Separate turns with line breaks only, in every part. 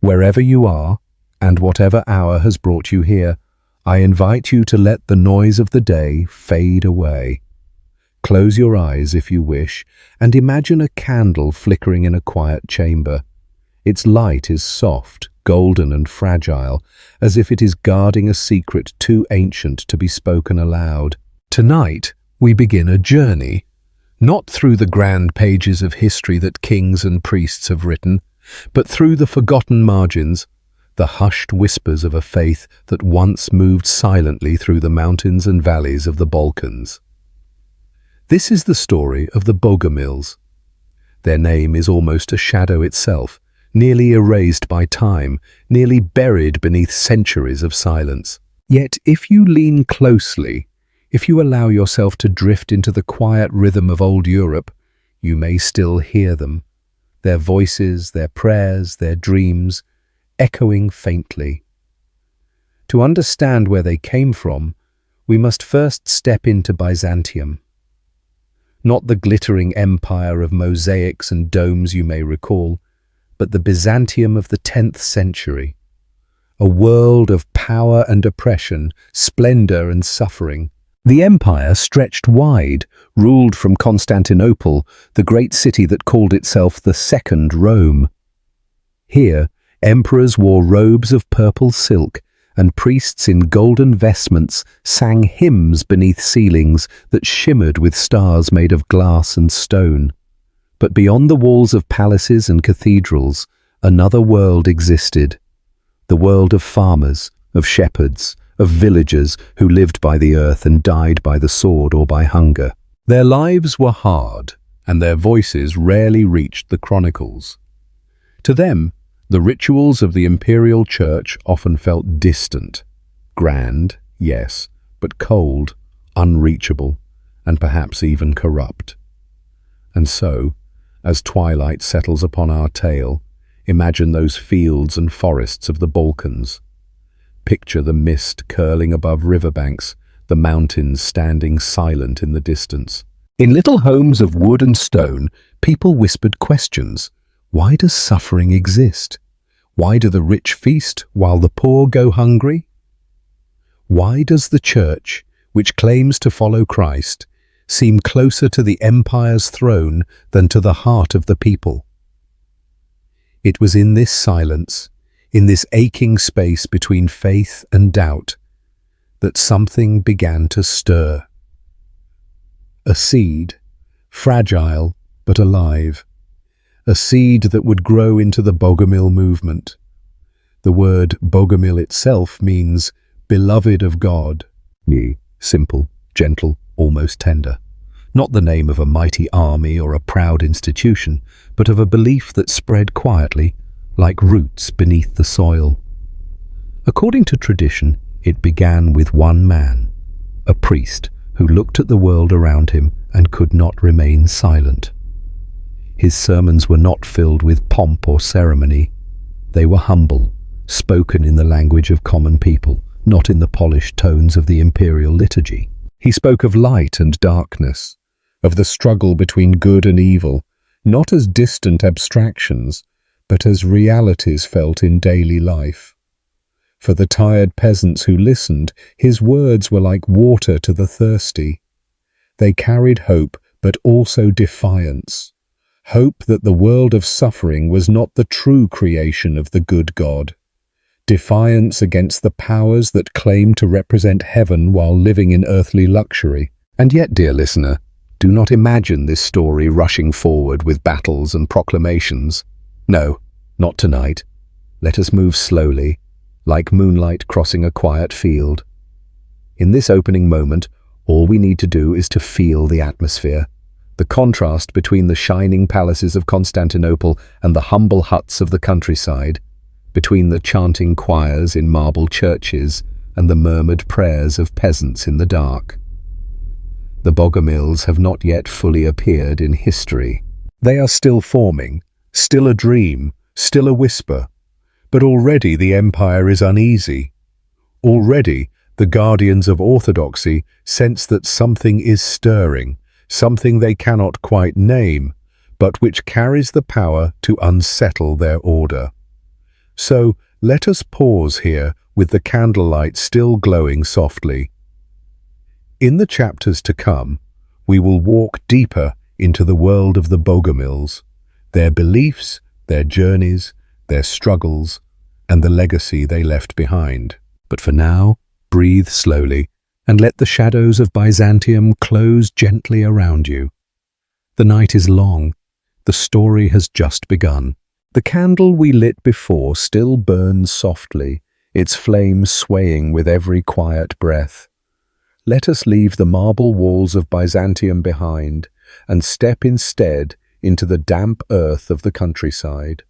Wherever you are, and whatever hour has brought you here, I invite you to let the noise of the day fade away. Close your eyes if you wish, and imagine a candle flickering in a quiet chamber. Its light is soft, golden and fragile, as if it is guarding a secret too ancient to be spoken aloud. Tonight, we begin a journey, not through the grand pages of history that kings and priests have written, but through the forgotten margins, the hushed whispers of a faith that once moved silently through the mountains and valleys of the Balkans. This is the story of the Bogomils. Their name is almost a shadow itself, nearly erased by time, nearly buried beneath centuries of silence. Yet if you lean closely, if you allow yourself to drift into the quiet rhythm of old Europe, you may still hear them, their voices, their prayers, their dreams, echoing faintly. To understand where they came from, we must first step into Byzantium. Not the glittering empire of mosaics and domes you may recall, but the Byzantium of the 10th century. A world of power and oppression, splendor and suffering. The empire stretched wide, ruled from Constantinople, the great city that called itself the Second Rome. Here, emperors wore robes of purple silk, and priests in golden vestments sang hymns beneath ceilings that shimmered with stars made of glass and stone. But beyond the walls of palaces and cathedrals, another world existed. The world of farmers, of shepherds, of villagers who lived by the earth and died by the sword or by hunger. Their lives were hard, and their voices rarely reached the chronicles. To them, the rituals of the imperial church often felt distant. Grand, yes, but cold, unreachable, and perhaps even corrupt. And so, as twilight settles upon our tale, imagine those fields and forests of the Balkans. Picture the mist curling above riverbanks, the mountains standing silent in the distance. In little homes of wood and stone, people whispered questions. Why does suffering exist? Why do the rich feast while the poor go hungry? Why does the church, which claims to follow Christ, seem closer to the empire's throne than to the heart of the people? It was in this silence, in this aching space between faith and doubt, that something began to stir. A seed, fragile but alive. A seed that would grow into the Bogomil movement. The word Bogomil itself means beloved of God. Simple, gentle, almost tender. Not the name of a mighty army or a proud institution, but of a belief that spread quietly, like roots beneath the soil. According to tradition, it began with one man, a priest who looked at the world around him and could not remain silent. His sermons were not filled with pomp or ceremony. They were humble, spoken in the language of common people, not in the polished tones of the imperial liturgy. He spoke of light and darkness, of the struggle between good and evil, not as distant abstractions, but as realities felt in daily life. For the tired peasants who listened, his words were like water to the thirsty. They carried hope, but also defiance. Hope that the world of suffering was not the true creation of the good God. Defiance against the powers that claim to represent heaven while living in earthly luxury. And yet, dear listener, do not imagine this story rushing forward with battles and proclamations. No, not tonight. Let us move slowly, like moonlight crossing a quiet field. In this opening moment, all we need to do is to feel the atmosphere. The contrast between the shining palaces of Constantinople and the humble huts of the countryside, between the chanting choirs in marble churches and the murmured prayers of peasants in the dark. The Bogomils have not yet fully appeared in history. They are still forming, still a dream, still a whisper. But already the empire is uneasy. Already the guardians of orthodoxy sense that something is stirring, something they cannot quite name, but which carries the power to unsettle their order. So let us pause here with the candlelight still glowing softly. In the chapters to come, we will walk deeper into the world of the Bogomils, their beliefs, their journeys, their struggles, and the legacy they left behind. But for now, breathe slowly and let the shadows of Byzantium close gently around you. The night is long. The story has just begun. The candle we lit before still burns softly, its flame swaying with every quiet breath. Let us leave the marble walls of Byzantium behind and step instead into the damp earth of the countryside.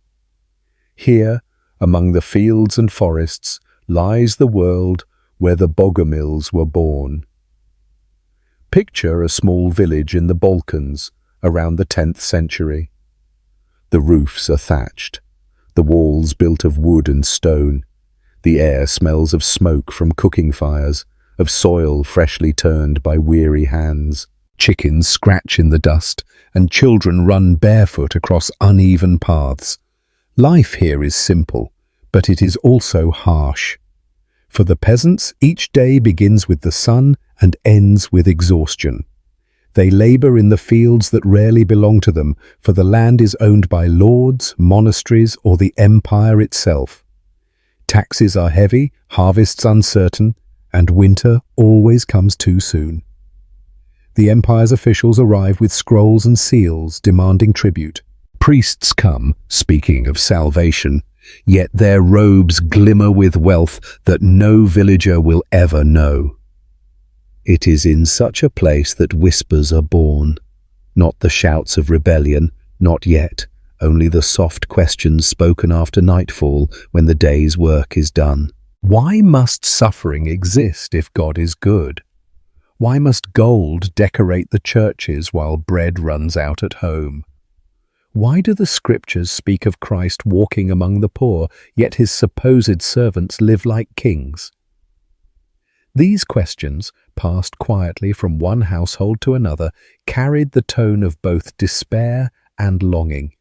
Here, among the fields and forests, lies the world where the Bogomils were born. Picture a small village in the Balkans around the 10th century. The roofs are thatched, the walls built of wood and stone. The air smells of smoke from cooking fires, of soil freshly turned by weary hands. Chickens scratch in the dust, and children run barefoot across uneven paths. Life here is simple, but it is also harsh. For the peasants, each day begins with the sun and ends with exhaustion. They labor in the fields that rarely belong to them, for the land is owned by lords, monasteries, or the empire itself. Taxes are heavy, harvests uncertain, and winter always comes too soon. The empire's officials arrive with scrolls and seals demanding tribute. Priests come, speaking of salvation, yet their robes glimmer with wealth that no villager will ever know. It is in such a place that whispers are born, not the shouts of rebellion, not yet, only the soft questions spoken after nightfall when the day's work is done. Why must suffering exist if God is good? Why must gold decorate the churches while bread runs out at home? Why do the scriptures speak of Christ walking among the poor, yet his supposed servants live like kings? These questions, passed quietly from one household to another, carried the tone of both despair and longing.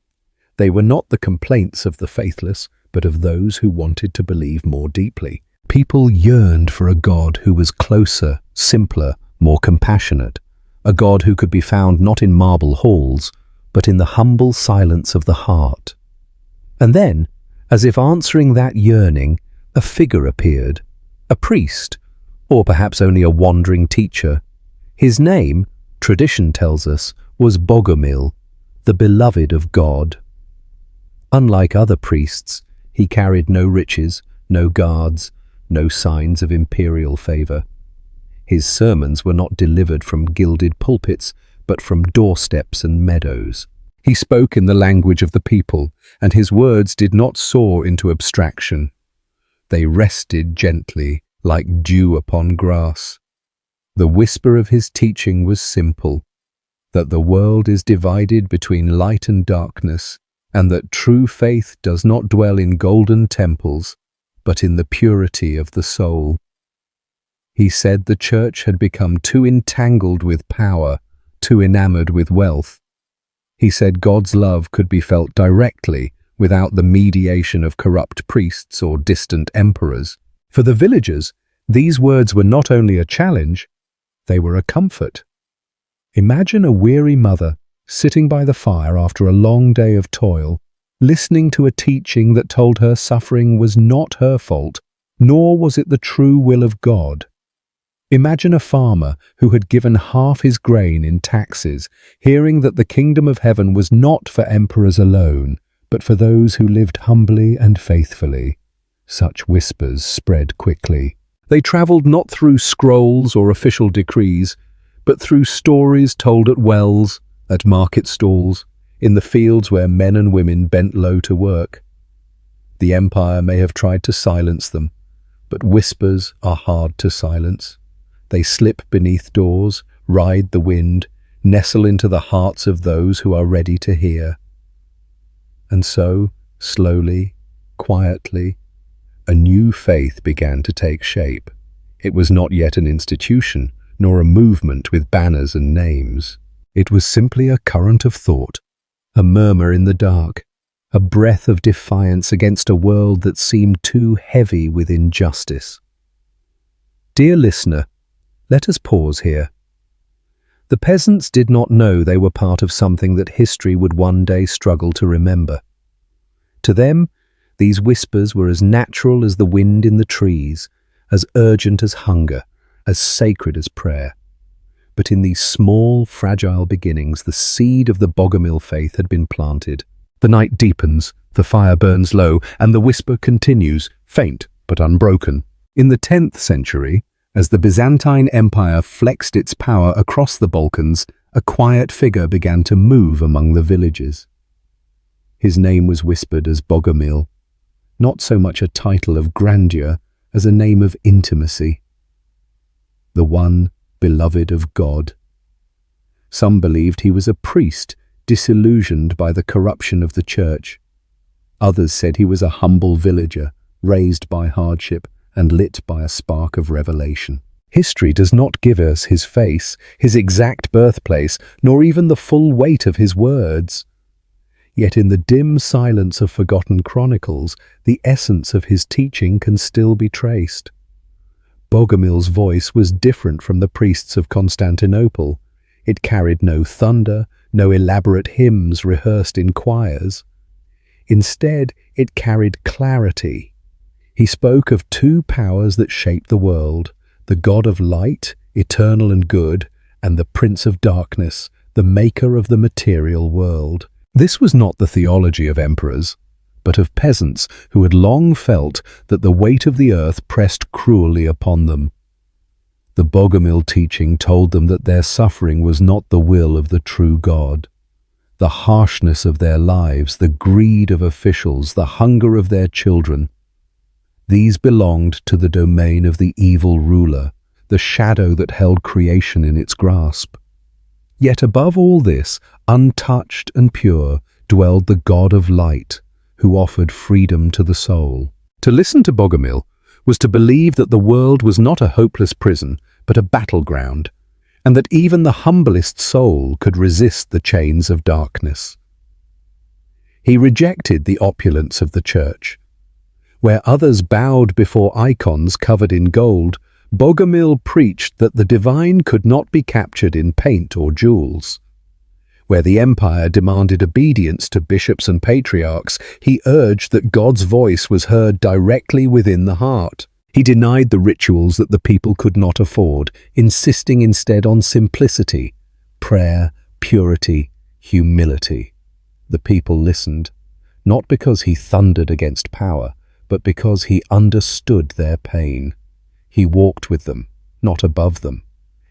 They were not the complaints of the faithless, but of those who wanted to believe more deeply. People yearned for a God who was closer, simpler, more compassionate, a God who could be found not in marble halls, but in the humble silence of the heart. And then, as if answering that yearning, a figure appeared, a priest, or perhaps only a wandering teacher. His name, tradition tells us, was Bogomil, the beloved of God. Unlike other priests, he carried no riches, no guards, no signs of imperial favor. His sermons were not delivered from gilded pulpits, but from doorsteps and meadows. He spoke in the language of the people, and his words did not soar into abstraction. They rested gently, like dew upon grass. The whisper of his teaching was simple, that the world is divided between light and darkness, and that true faith does not dwell in golden temples, but in the purity of the soul. He said the church had become too entangled with power, too enamored with wealth. He said God's love could be felt directly, without the mediation of corrupt priests or distant emperors. For the villagers, these words were not only a challenge, they were a comfort. Imagine a weary mother sitting by the fire after a long day of toil, listening to a teaching that told her suffering was not her fault, nor was it the true will of God. Imagine a farmer who had given half his grain in taxes, hearing that the kingdom of heaven was not for emperors alone, but for those who lived humbly and faithfully. Such whispers spread quickly. They travelled not through scrolls or official decrees, but through stories told at wells, at market stalls, in the fields where men and women bent low to work. The empire may have tried to silence them, but whispers are hard to silence. They slip beneath doors, ride the wind, nestle into the hearts of those who are ready to hear. And so, slowly, quietly, a new faith began to take shape. It was not yet an institution, nor a movement with banners and names. It was simply a current of thought, a murmur in the dark, a breath of defiance against a world that seemed too heavy with injustice. Dear listener, let us pause here. The peasants did not know they were part of something that history would one day struggle to remember. To them, these whispers were as natural as the wind in the trees, as urgent as hunger, as sacred as prayer. But in these small, fragile beginnings, the seed of the Bogomil faith had been planted. The night deepens, the fire burns low, and the whisper continues, faint but unbroken. In the 10th century, as the Byzantine Empire flexed its power across the Balkans, a quiet figure began to move among the villages. His name was whispered as Bogomil, not so much a title of grandeur as a name of intimacy. The one beloved of God. Some believed he was a priest, disillusioned by the corruption of the church. Others said he was a humble villager, raised by hardship and lit by a spark of revelation. History does not give us his face, his exact birthplace, nor even the full weight of his words. Yet in the dim silence of forgotten chronicles, the essence of his teaching can still be traced. Bogomil's voice was different from the priests of Constantinople. It carried no thunder, no elaborate hymns rehearsed in choirs. Instead, it carried clarity. He spoke of two powers that shape the world, the God of light, eternal and good, and the Prince of darkness, the maker of the material world. This was not the theology of emperors, but of peasants who had long felt that the weight of the earth pressed cruelly upon them. The Bogomil teaching told them that their suffering was not the will of the true God. The harshness of their lives, the greed of officials, the hunger of their children, these belonged to the domain of the evil ruler, the shadow that held creation in its grasp. Yet above all this, untouched and pure, dwelled the God of light, who offered freedom to the soul. To listen to Bogomil was to believe that the world was not a hopeless prison, but a battleground, and that even the humblest soul could resist the chains of darkness. He rejected the opulence of the church. Where others bowed before icons covered in gold, Bogomil preached that the divine could not be captured in paint or jewels. Where the empire demanded obedience to bishops and patriarchs, he urged that God's voice was heard directly within the heart. He denied the rituals that the people could not afford, insisting instead on simplicity, prayer, purity, humility. The people listened, not because he thundered against power, but because he understood their pain. He walked with them, not above them.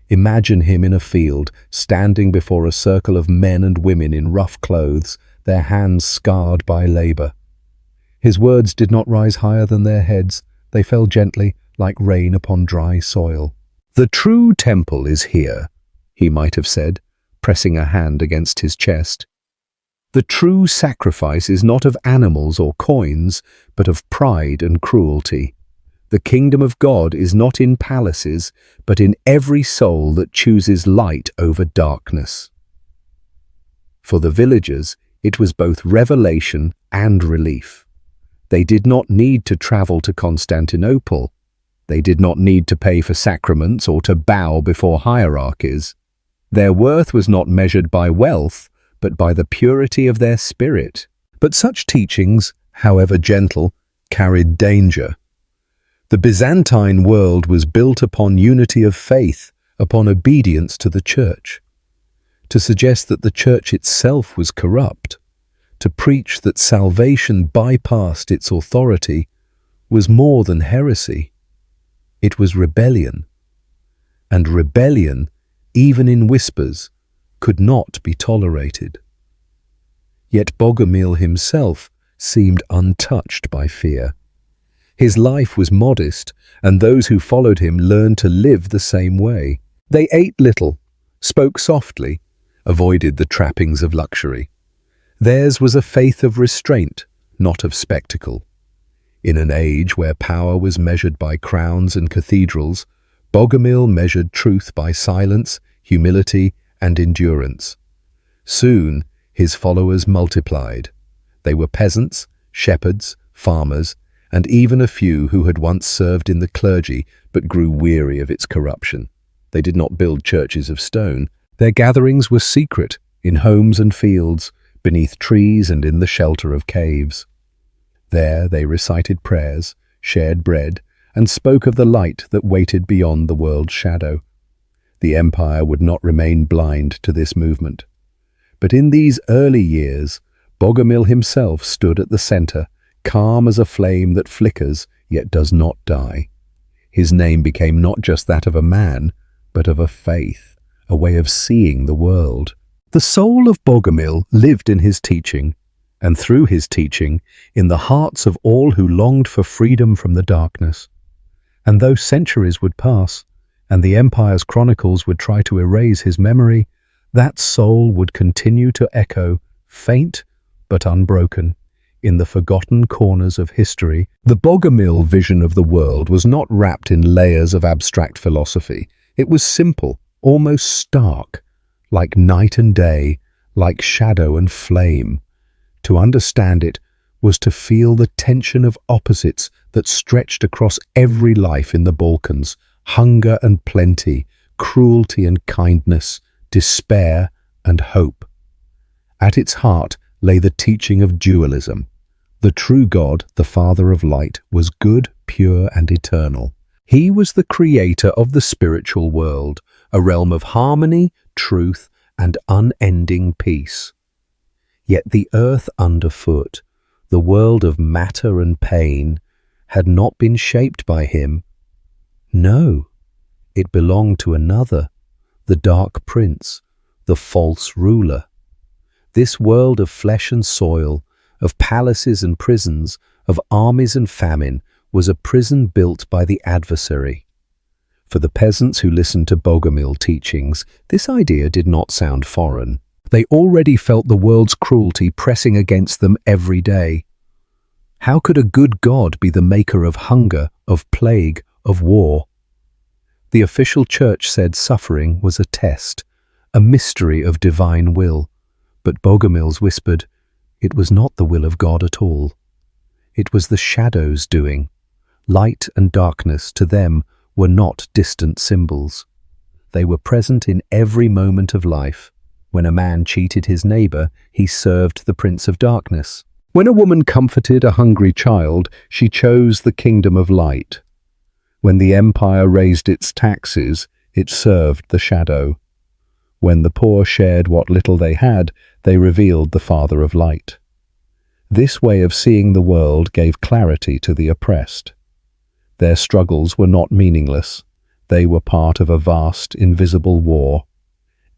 Imagine him in a field, standing before a circle of men and women in rough clothes, their hands scarred by labor. His words did not rise higher than their heads. They fell gently, like rain upon dry soil. "The true temple is here," he might have said, pressing a hand against his chest. "The true sacrifice is not of animals or coins, but of pride and cruelty. The kingdom of God is not in palaces, but in every soul that chooses light over darkness." For the villagers, it was both revelation and relief. They did not need to travel to Constantinople. They did not need to pay for sacraments or to bow before hierarchies. Their worth was not measured by wealth, but by the purity of their spirit. But such teachings, however gentle, carried danger. The Byzantine world was built upon unity of faith, upon obedience to the church. To suggest that the church itself was corrupt, to preach that salvation bypassed its authority, was more than heresy. It was rebellion. And rebellion, even in whispers, could not be tolerated. Yet Bogomil himself seemed untouched by fear. His life was modest, and those who followed him learned to live the same way. They ate little, spoke softly, avoided the trappings of luxury. Theirs was a faith of restraint, not of spectacle. In an age where power was measured by crowns and cathedrals, Bogomil measured truth by silence, humility, and endurance. Soon, his followers multiplied. They were peasants, shepherds, farmers, and even a few who had once served in the clergy but grew weary of its corruption. They did not build churches of stone. Their gatherings were secret, in homes and fields, beneath trees and in the shelter of caves. There they recited prayers, shared bread, and spoke of the light that waited beyond the world's shadow. The empire would not remain blind to this movement. But in these early years, Bogomil himself stood at the center, calm as a flame that flickers yet does not die. His name became not just that of a man, but of a faith, a way of seeing the world. The soul of Bogomil lived in his teaching, and through his teaching, in the hearts of all who longed for freedom from the darkness. And though centuries would pass, and the empire's chronicles would try to erase his memory, that soul would continue to echo, faint but unbroken, in the forgotten corners of history. The Bogomil vision of the world was not wrapped in layers of abstract philosophy. It was simple, almost stark, like night and day, like shadow and flame. To understand it was to feel the tension of opposites that stretched across every life in the Balkans: hunger and plenty, cruelty and kindness, despair and hope. At its heart lay the teaching of dualism. The true God, the Father of light, was good, pure, and eternal. He was the creator of the spiritual world, a realm of harmony, truth, and unending peace. Yet the earth underfoot, the world of matter and pain, had not been shaped by him. No, it belonged to another, the dark prince, the false ruler. This world of flesh and soil, of palaces and prisons, of armies and famine, was a prison built by the adversary. For the peasants who listened to Bogomil teachings, this idea did not sound foreign. They already felt the world's cruelty pressing against them every day. How could a good God be the maker of hunger, of plague, of war? The official church said suffering was a test, a mystery of divine will. But Bogomils whispered, it was not the will of God at all. It was the shadow's doing. Light and darkness, to them, were not distant symbols. They were present in every moment of life. When a man cheated his neighbor, he served the prince of darkness. When a woman comforted a hungry child, she chose the kingdom of light. When the empire raised its taxes, it served the shadow. When the poor shared what little they had, they revealed the Father of light. This way of seeing the world gave clarity to the oppressed. Their struggles were not meaningless. They were part of a vast, invisible war.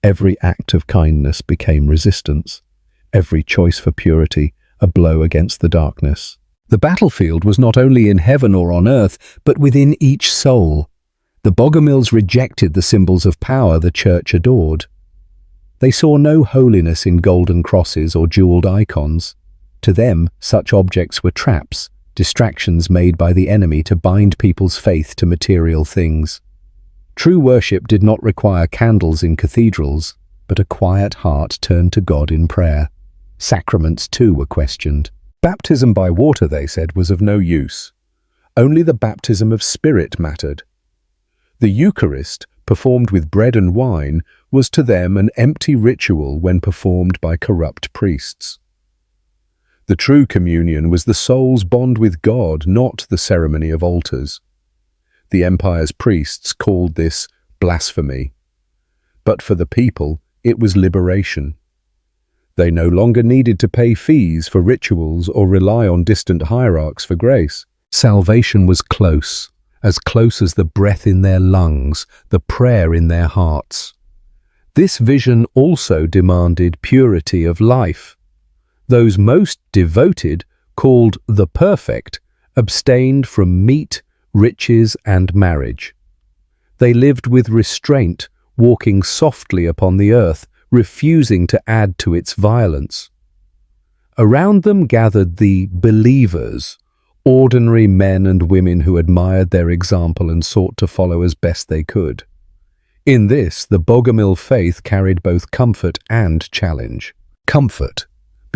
Every act of kindness became resistance. Every choice for purity, a blow against the darkness. The battlefield was not only in heaven or on earth, but within each soul. The Bogomils rejected the symbols of power the church adored. They saw no holiness in golden crosses or jeweled icons. To them, such objects were traps, distractions made by the enemy to bind people's faith to material things. True worship did not require candles in cathedrals, but a quiet heart turned to God in prayer. Sacraments, too, were questioned. Baptism by water, they said, was of no use. Only the baptism of spirit mattered. The Eucharist, performed with bread and wine, was to them an empty ritual when performed by corrupt priests. The true communion was the soul's bond with God, not the ceremony of altars. The empire's priests called this blasphemy. But for the people, it was liberation. They no longer needed to pay fees for rituals or rely on distant hierarchs for grace. Salvation was close as the breath in their lungs, the prayer in their hearts. This vision also demanded purity of life. Those most devoted, called the perfect, abstained from meat, riches, and marriage. They lived with restraint, walking softly upon the earth, refusing to add to its violence. Around them gathered the believers, ordinary men and women who admired their example and sought to follow as best they could. In this, the Bogomil faith carried both comfort and challenge. Comfort,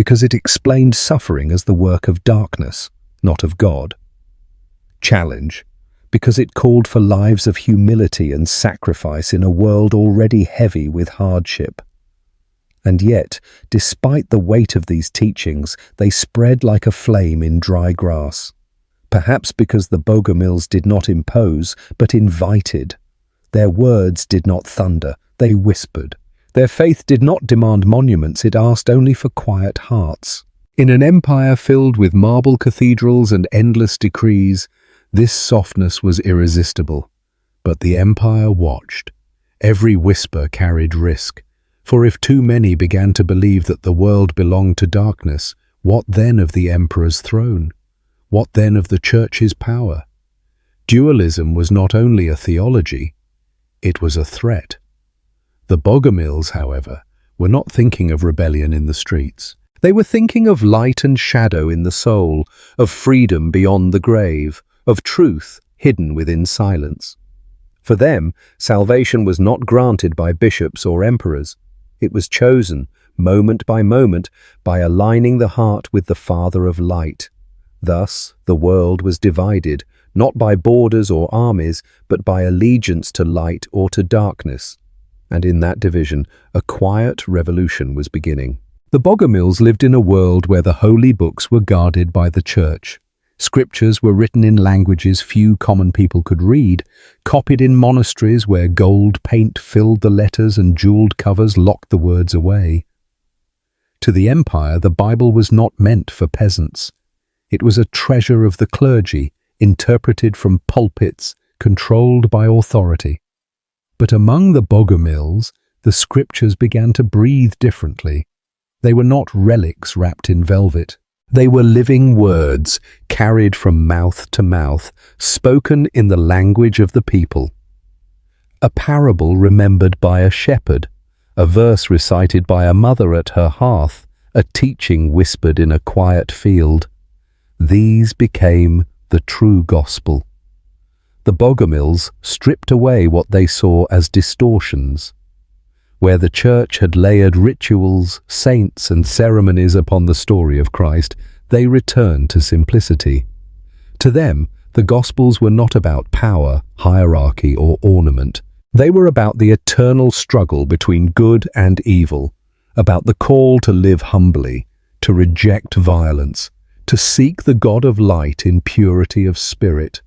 because it explained suffering as the work of darkness, not of God. Challenge, because it called for lives of humility and sacrifice in a world already heavy with hardship. And yet, despite the weight of these teachings, they spread like a flame in dry grass. Perhaps because the Bogomils did not impose, but invited. Their words did not thunder, they whispered. Their faith did not demand monuments, it asked only for quiet hearts. In an empire filled with marble cathedrals and endless decrees, this softness was irresistible. But the empire watched. Every whisper carried risk. For if too many began to believe that the world belonged to darkness, what then of the emperor's throne? What then of the church's power? Dualism was not only a theology, it was a threat. The Bogomils, however, were not thinking of rebellion in the streets. They were thinking of light and shadow in the soul, of freedom beyond the grave, of truth hidden within silence. For them, salvation was not granted by bishops or emperors. It was chosen, moment by moment, by aligning the heart with the Father of light. Thus, the world was divided, not by borders or armies, but by allegiance to light or to darkness. And in that division, a quiet revolution was beginning. The Bogomils lived in a world where the holy books were guarded by the church. Scriptures were written in languages few common people could read, copied in monasteries where gold paint filled the letters and jeweled covers locked the words away. To the empire, the Bible was not meant for peasants. It was a treasure of the clergy, interpreted from pulpits, controlled by authority. But among the Bogomils, the scriptures began to breathe differently. They were not relics wrapped in velvet. They were living words, carried from mouth to mouth, spoken in the language of the people. A parable remembered by a shepherd, a verse recited by a mother at her hearth, a teaching whispered in a quiet field. These became the true gospel. The Bogomils stripped away what they saw as distortions. Where the church had layered rituals, saints, and ceremonies upon the story of Christ, they returned to simplicity. To them, the Gospels were not about power, hierarchy, or ornament. They were about the eternal struggle between good and evil, about the call to live humbly, to reject violence, to seek the God of light in purity of spirit.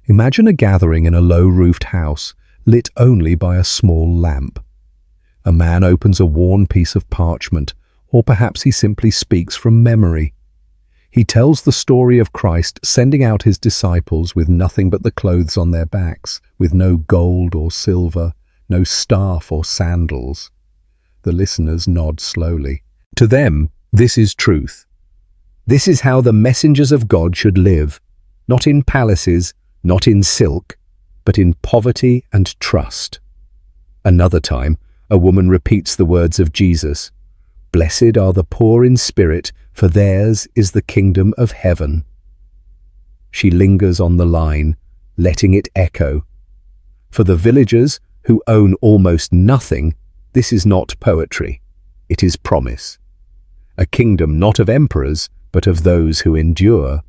Imagine a gathering in a low-roofed house, lit only by a small lamp. A man opens a worn piece of parchment, or perhaps he simply speaks from memory. He tells the story of Christ sending out his disciples with nothing but the clothes on their backs, with no gold or silver, no staff or sandals. The listeners nod slowly. To them, this is truth. This is how the messengers of God should live, not in palaces, not in silk, but in poverty and trust. Another time, a woman repeats the words of Jesus, "Blessed are the poor in spirit, for theirs is the kingdom of heaven." She lingers on the line, letting it echo. For the villagers who own almost nothing, this is not poetry, it is promise. A kingdom not of emperors, but of those who endure.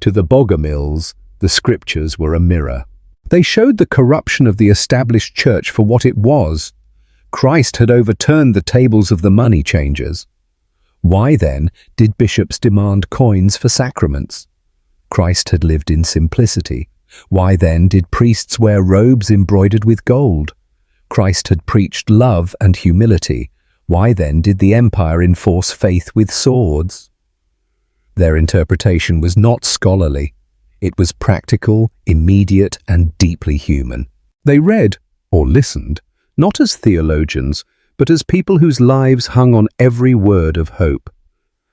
To the Bogomils, the scriptures were a mirror. They showed the corruption of the established church for what it was. Christ had overturned the tables of the money changers. Why then did bishops demand coins for sacraments? Christ had lived in simplicity. Why then did priests wear robes embroidered with gold? Christ had preached love and humility. Why then did the empire enforce faith with swords? Their interpretation was not scholarly. It was practical, immediate, and deeply human. They read, or listened, not as theologians, but as people whose lives hung on every word of hope.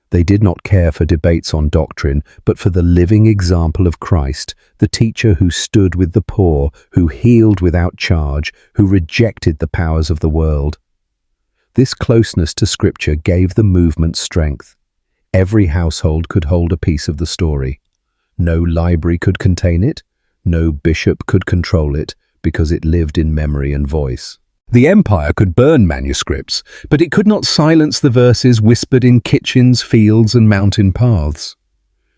They did not care for debates on doctrine, but for the living example of Christ, the teacher who stood with the poor, who healed without charge, who rejected the powers of the world. This closeness to Scripture gave the movement strength. Every household could hold a piece of the story. No library could contain it, no bishop could control it, because it lived in memory and voice. The empire could burn manuscripts, but it could not silence the verses whispered in kitchens, fields, and mountain paths.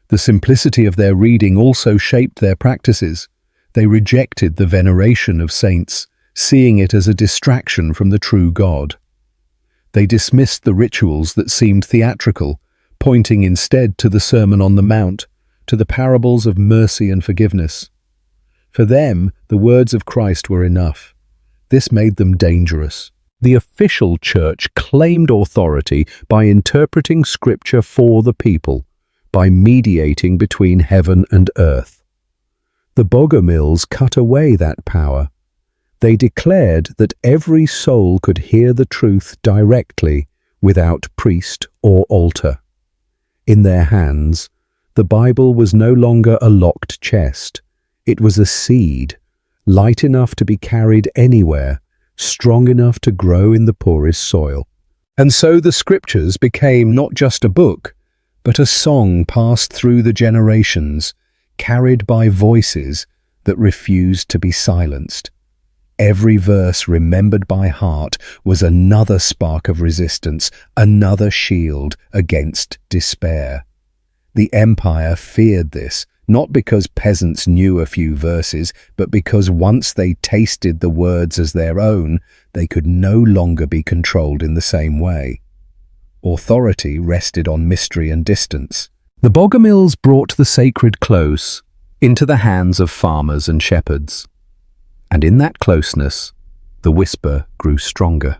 The simplicity of their reading also shaped their practices. They rejected the veneration of saints, seeing it as a distraction from the true God. They dismissed the rituals that seemed theatrical, pointing instead to the Sermon on the Mount, to the parables of mercy and forgiveness. For them, the words of Christ were enough. This made them dangerous. The official church claimed authority by interpreting Scripture for the people, by mediating between heaven and earth. The Bogomils cut away that power. They declared that every soul could hear the truth directly, without priest or altar. In their hands, the Bible was no longer a locked chest. It was a seed, light enough to be carried anywhere, strong enough to grow in the poorest soil. And so the Scriptures became not just a book, but a song passed through the generations, carried by voices that refused to be silenced. Every verse remembered by heart was another spark of resistance, another shield against despair. The empire feared this, not because peasants knew a few verses, but because once they tasted the words as their own, they could no longer be controlled in the same way. Authority rested on mystery and distance. The Bogomils brought the sacred close into the hands of farmers and shepherds. And in that closeness, the whisper grew stronger.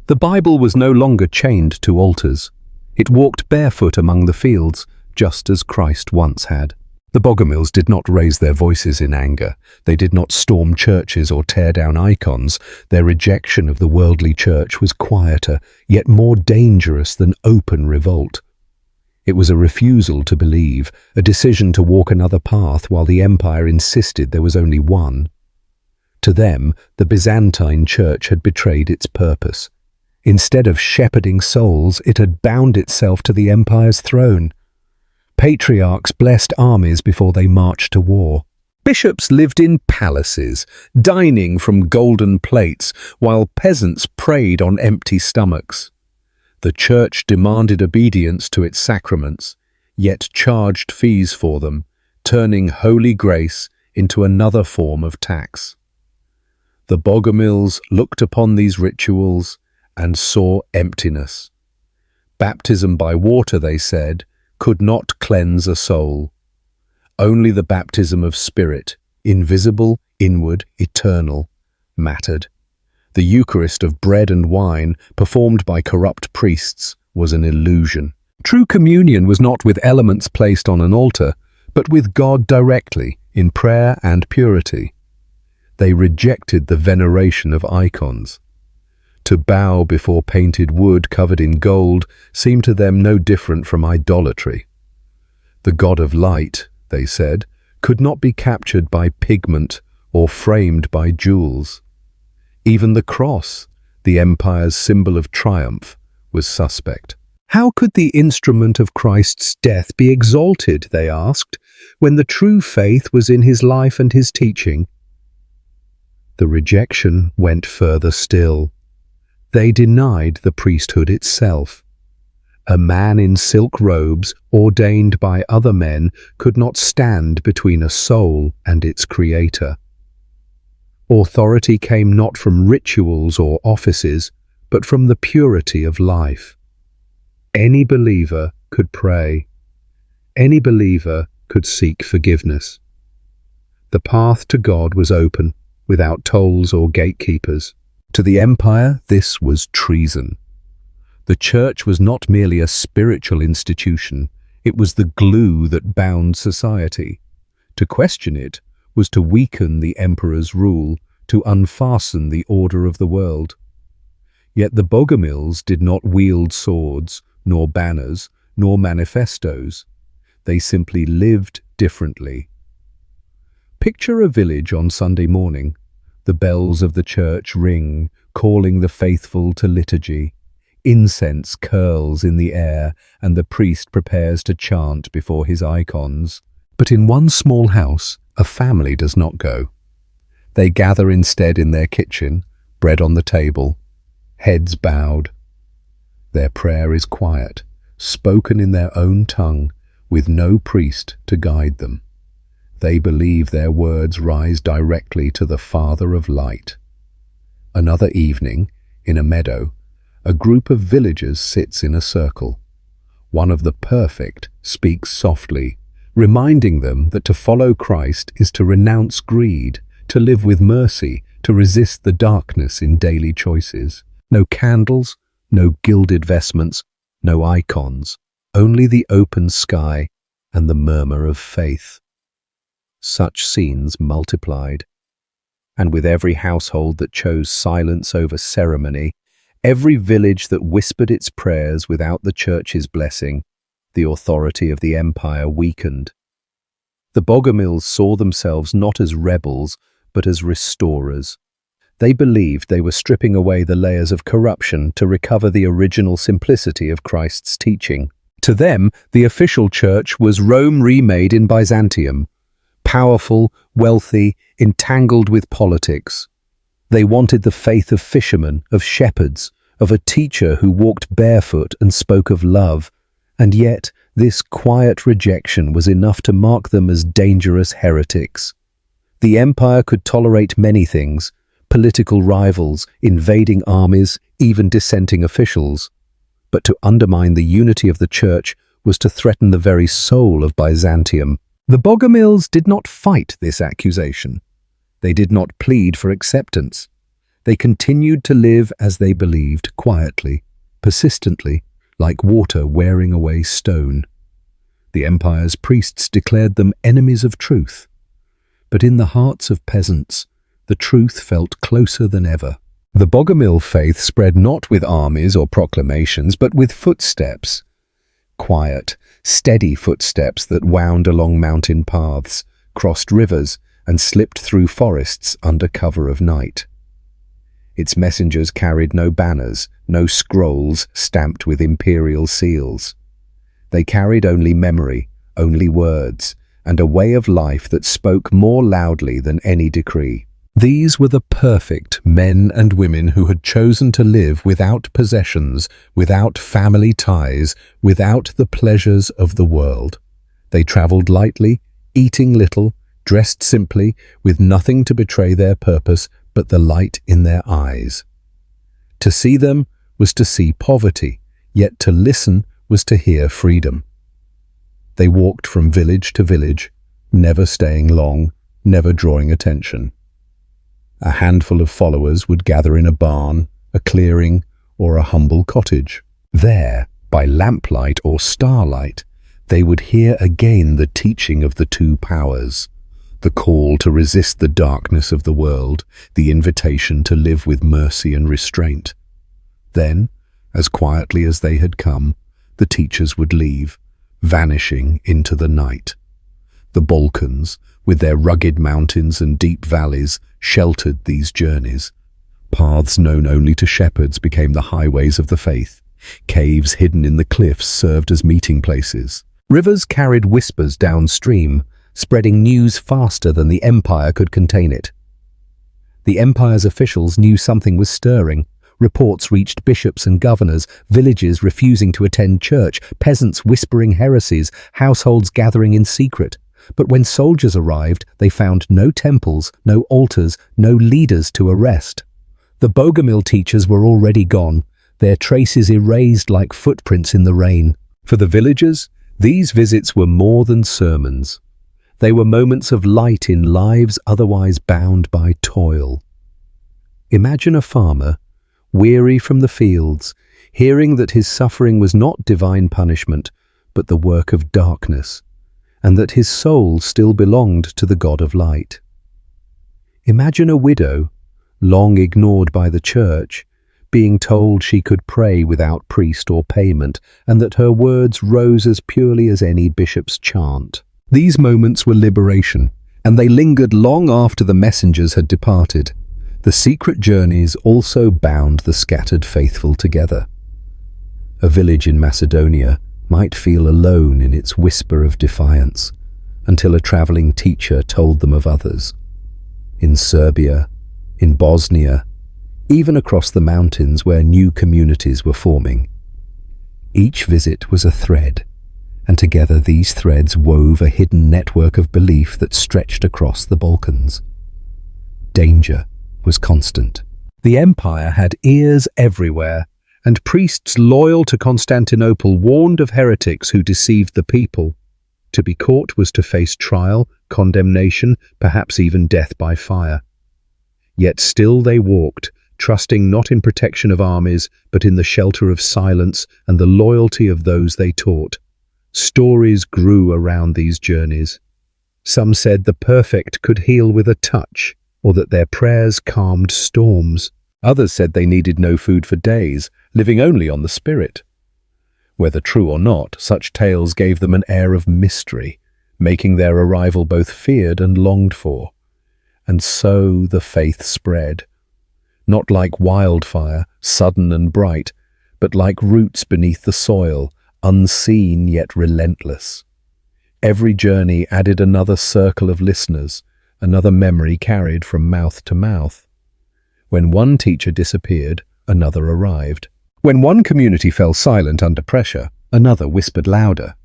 The Bible was no longer chained to altars. It walked barefoot among the fields, just as Christ once had. The Bogomils did not raise their voices in anger. They did not storm churches or tear down icons. Their rejection of the worldly church was quieter, yet more dangerous than open revolt. It was a refusal to believe, a decision to walk another path while the empire insisted there was only one. To them, the Byzantine church had betrayed its purpose. Instead of shepherding souls, it had bound itself to the empire's throne. Patriarchs blessed armies before they marched to war. Bishops lived in palaces, dining from golden plates, while peasants prayed on empty stomachs. The church demanded obedience to its sacraments, yet charged fees for them, turning holy grace into another form of tax. The Bogomils looked upon these rituals and saw emptiness. Baptism by water, they said, could not cleanse a soul. Only the baptism of spirit, invisible, inward, eternal, mattered. The Eucharist of bread and wine, performed by corrupt priests, was an illusion. True communion was not with elements placed on an altar, but with God directly, in prayer and purity. They rejected the veneration of icons. To bow before painted wood covered in gold seemed to them no different from idolatry. The God of light, they said, could not be captured by pigment or framed by jewels. Even the cross, the empire's symbol of triumph, was suspect. How could the instrument of Christ's death be exalted, they asked, when the true faith was in his life and his teaching? The rejection went further still. They denied the priesthood itself. A man in silk robes, ordained by other men, could not stand between a soul and its creator. Authority came not from rituals or offices, but from the purity of life. Any believer could pray. Any believer could seek forgiveness. The path to God was open, without tolls or gatekeepers. To the empire, this was treason. The church was not merely a spiritual institution, it was the glue that bound society. To question it was to weaken the emperor's rule, to unfasten the order of the world. Yet the Bogomils did not wield swords, nor banners, nor manifestos. They simply lived differently. Picture a village on Sunday morning. The bells of the church ring, calling the faithful to liturgy. Incense curls in the air, and the priest prepares to chant before his icons. But in one small house, a family does not go. They gather instead in their kitchen, spread on the table, heads bowed. Their prayer is quiet, spoken in their own tongue, with no priest to guide them. They believe their words rise directly to the Father of Light. Another evening, in a meadow, a group of villagers sits in a circle. One of the perfect speaks softly, reminding them that to follow Christ is to renounce greed, to live with mercy, to resist the darkness in daily choices. No candles, no gilded vestments, no icons, only the open sky and the murmur of faith. Such scenes multiplied, and with every household that chose silence over ceremony, every village that whispered its prayers without the church's blessing, the authority of the empire weakened. The Bogomils saw themselves not as rebels, but as restorers. They believed they were stripping away the layers of corruption to recover the original simplicity of Christ's teaching. To them, the official church was Rome remade in Byzantium, powerful, wealthy, entangled with politics. They wanted the faith of fishermen, of shepherds, of a teacher who walked barefoot and spoke of love, and yet this quiet rejection was enough to mark them as dangerous heretics. The empire could tolerate many things: political rivals, invading armies, even dissenting officials. But to undermine the unity of the church was to threaten the very soul of Byzantium. The Bogomils did not fight this accusation. They did not plead for acceptance. They continued to live as they believed, quietly, persistently, like water wearing away stone. The empire's priests declared them enemies of truth. But in the hearts of peasants, the truth felt closer than ever. The Bogomil faith spread not with armies or proclamations, but with footsteps. Quiet, steady footsteps that wound along mountain paths, crossed rivers, and slipped through forests under cover of night. Its messengers carried no banners, no scrolls stamped with imperial seals. They carried only memory, only words, and a way of life that spoke more loudly than any decree. These were the perfect men and women who had chosen to live without possessions, without family ties, without the pleasures of the world. They traveled lightly, eating little, dressed simply, with nothing to betray their purpose but the light in their eyes. To see them was to see poverty, yet to listen was to hear freedom. They walked from village to village, never staying long, never drawing attention. A handful of followers would gather in a barn, a clearing, or a humble cottage. There, by lamplight or starlight, they would hear again the teaching of the two powers, the call to resist the darkness of the world, the invitation to live with mercy and restraint. Then, as quietly as they had come, the teachers would leave, vanishing into the night. The Balkans, with their rugged mountains and deep valleys, sheltered these journeys. Paths known only to shepherds became the highways of the faith. Caves hidden in the cliffs served as meeting places. Rivers carried whispers downstream, spreading news faster than the empire could contain it. The empire's officials knew something was stirring. Reports reached bishops and governors, villages refusing to attend church, peasants whispering heresies, households gathering in secret. But when soldiers arrived, they found no temples, no altars, no leaders to arrest. The Bogomil teachers were already gone, their traces erased like footprints in the rain. For the villagers, these visits were more than sermons. They were moments of light in lives otherwise bound by toil. Imagine a farmer, weary from the fields, hearing that his suffering was not divine punishment, but the work of darkness, and that his soul still belonged to the God of light. Imagine a widow, long ignored by the church, being told she could pray without priest or payment, and that her words rose as purely as any bishop's chant. These moments were liberation, and they lingered long after the messengers had departed. The secret journeys also bound the scattered faithful together. A village in Macedonia might feel alone in its whisper of defiance, until a traveling teacher told them of others. In Serbia, in Bosnia, even across the mountains where new communities were forming. Each visit was a thread, and together these threads wove a hidden network of belief that stretched across the Balkans. Danger was constant. The empire had ears everywhere, and priests loyal to Constantinople warned of heretics who deceived the people. To be caught was to face trial, condemnation, perhaps even death by fire. Yet still they walked, trusting not in protection of armies, but in the shelter of silence and the loyalty of those they taught. Stories grew around these journeys. Some said the perfect could heal with a touch, or that their prayers calmed storms. Others said they needed no food for days, living only on the spirit. Whether true or not, such tales gave them an air of mystery, making their arrival both feared and longed for. And so the faith spread. Not like wildfire, sudden and bright, but like roots beneath the soil, unseen yet relentless. Every journey added another circle of listeners, another memory carried from mouth to mouth. When one teacher disappeared, another arrived. When one community fell silent under pressure, another whispered louder.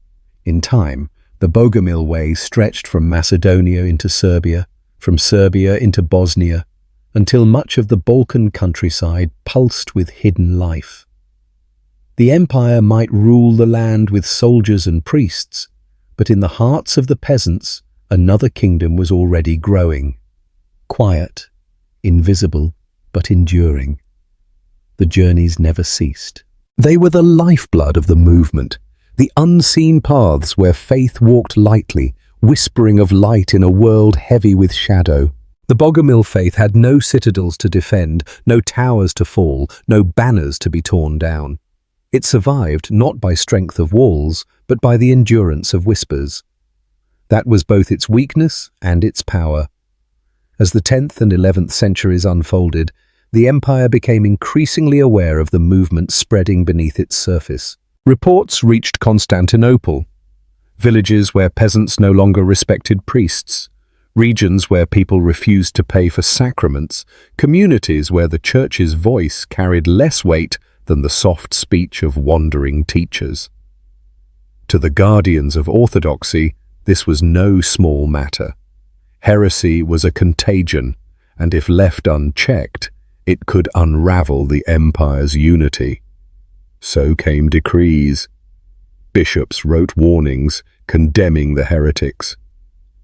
In time, the Bogomil way stretched from Macedonia into Serbia, from Serbia into Bosnia, until much of the Balkan countryside pulsed with hidden life. The empire might rule the land with soldiers and priests, but in the hearts of the peasants, another kingdom was already growing. Quiet, invisible, but enduring. The journeys never ceased. They were the lifeblood of the movement, the unseen paths where faith walked lightly, whispering of light in a world heavy with shadow. The Bogomil faith had no citadels to defend, no towers to fall, no banners to be torn down. It survived not by strength of walls, but by the endurance of whispers. That was both its weakness and its power. As the 10th and 11th centuries unfolded, the empire became increasingly aware of the movement spreading beneath its surface. Reports reached Constantinople, villages where peasants no longer respected priests, regions where people refused to pay for sacraments, communities where the church's voice carried less weight than the soft speech of wandering teachers. To the guardians of orthodoxy, this was no small matter. Heresy was a contagion, and if left unchecked, it could unravel the empire's unity. So came decrees. Bishops wrote warnings condemning the heretics.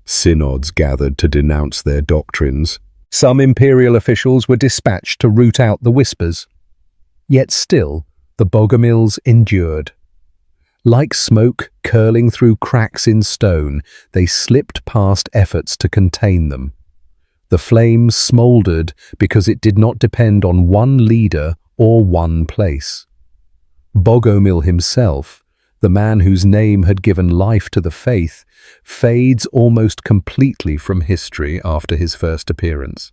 Synods gathered to denounce their doctrines. Some imperial officials were dispatched to root out the whispers. Yet still, the Bogomils endured. Like smoke curling through cracks in stone, they slipped past efforts to contain them. The flame smouldered because it did not depend on one leader or one place. Bogomil himself, the man whose name had given life to the faith, fades almost completely from history after his first appearance.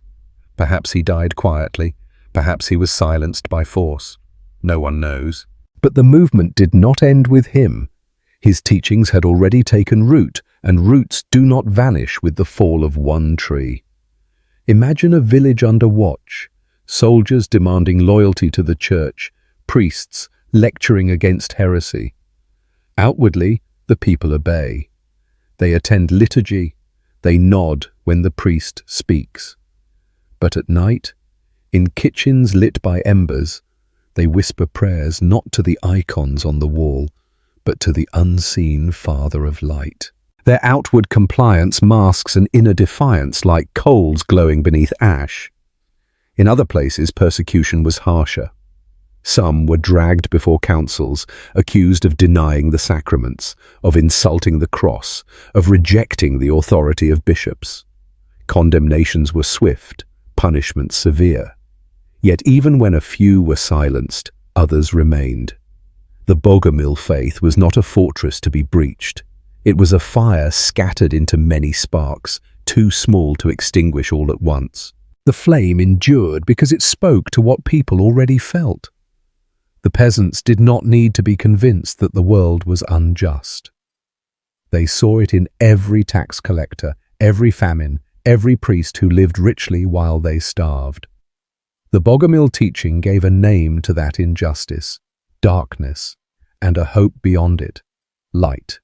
Perhaps he died quietly, perhaps he was silenced by force. No one knows. But the movement did not end with him. His teachings had already taken root, and roots do not vanish with the fall of one tree. Imagine a village under watch, soldiers demanding loyalty to the church, priests lecturing against heresy. Outwardly, the people obey. They attend liturgy, they nod when the priest speaks. But at night, in kitchens lit by embers, they whisper prayers not to the icons on the wall, but to the unseen Father of Light. Their outward compliance masks an inner defiance like coals glowing beneath ash. In other places, persecution was harsher. Some were dragged before councils, accused of denying the sacraments, of insulting the cross, of rejecting the authority of bishops. Condemnations were swift, punishments severe. Yet even when a few were silenced, others remained. The Bogomil faith was not a fortress to be breached. It was a fire scattered into many sparks, too small to extinguish all at once. The flame endured because it spoke to what people already felt. The peasants did not need to be convinced that the world was unjust. They saw it in every tax collector, every famine, every priest who lived richly while they starved. The Bogomil teaching gave a name to that injustice, darkness, and a hope beyond it, light.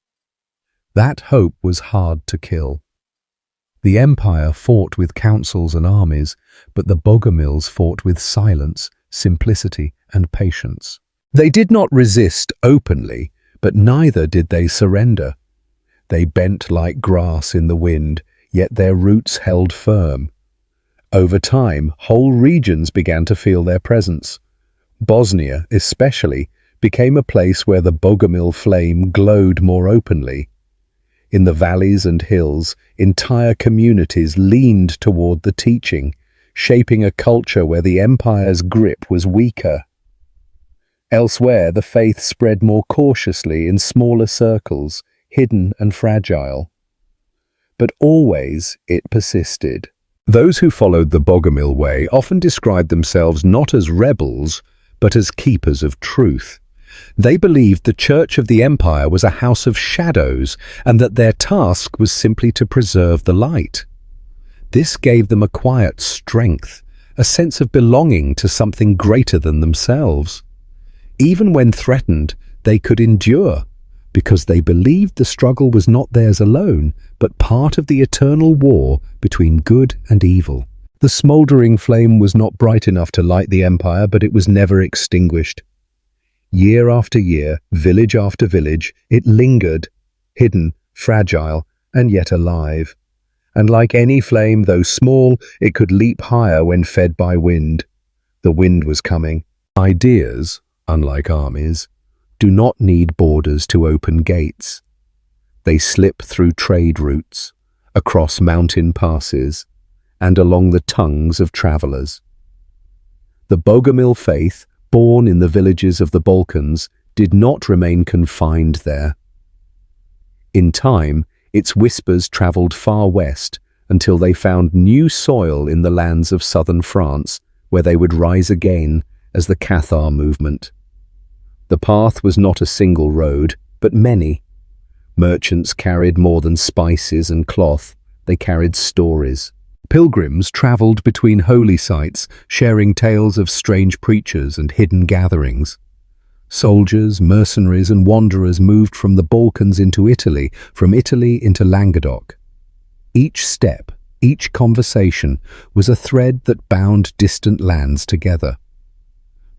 That hope was hard to kill. The empire fought with councils and armies, but the Bogomils fought with silence, simplicity, and patience. They did not resist openly, but neither did they surrender. They bent like grass in the wind, yet their roots held firm. Over time, whole regions began to feel their presence. Bosnia, especially, became a place where the Bogomil flame glowed more openly. In the valleys and hills, entire communities leaned toward the teaching, shaping a culture where the empire's grip was weaker. Elsewhere, the faith spread more cautiously in smaller circles, hidden and fragile. But always it persisted. Those who followed the Bogomil way often described themselves not as rebels, but as keepers of truth. They believed the Church of the Empire was a house of shadows and that their task was simply to preserve the light. This gave them a quiet strength, a sense of belonging to something greater than themselves. Even when threatened, they could endure, because they believed the struggle was not theirs alone, but part of the eternal war between good and evil. The smouldering flame was not bright enough to light the empire, but it was never extinguished. Year after year, village after village, it lingered, hidden, fragile, and yet alive. And like any flame, though small, it could leap higher when fed by wind. The wind was coming. Ideas, unlike armies, do not need borders to open gates. They slip through trade routes, across mountain passes, and along the tongues of travelers. The Bogomil faith, born in the villages of the Balkans, did not remain confined there. In time, its whispers traveled far west until they found new soil in the lands of southern France, where they would rise again as the Cathar movement. The path was not a single road, but many. Merchants carried more than spices and cloth, they carried stories. Pilgrims traveled between holy sites, sharing tales of strange preachers and hidden gatherings. Soldiers, mercenaries, and wanderers moved from the Balkans into Italy, from Italy into Languedoc. Each step, each conversation, was a thread that bound distant lands together.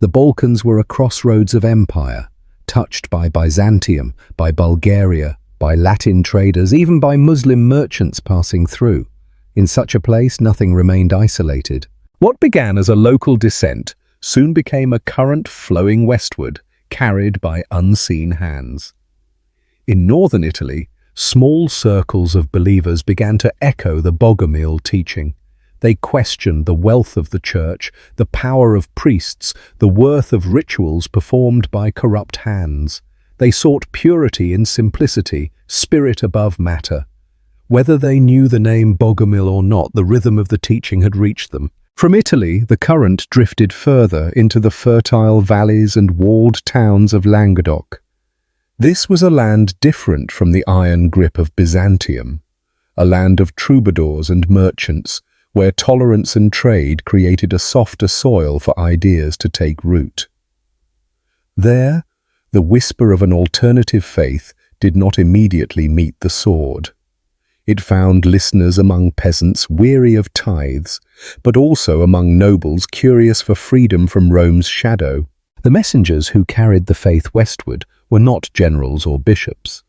The Balkans were a crossroads of empire, touched by Byzantium, by Bulgaria, by Latin traders, even by Muslim merchants passing through. In such a place, nothing remained isolated. What began as a local descent soon became a current flowing westward, carried by unseen hands. In northern Italy, small circles of believers began to echo the Bogomil teaching. They questioned the wealth of the church, the power of priests, the worth of rituals performed by corrupt hands. They sought purity in simplicity, spirit above matter. Whether they knew the name Bogomil or not, the rhythm of the teaching had reached them. From Italy, the current drifted further into the fertile valleys and walled towns of Languedoc. This was a land different from the iron grip of Byzantium, a land of troubadours and merchants, where tolerance and trade created a softer soil for ideas to take root. There, the whisper of an alternative faith did not immediately meet the sword. It found listeners among peasants weary of tithes, but also among nobles curious for freedom from Rome's shadow. The messengers who carried the faith westward were not generals or bishops.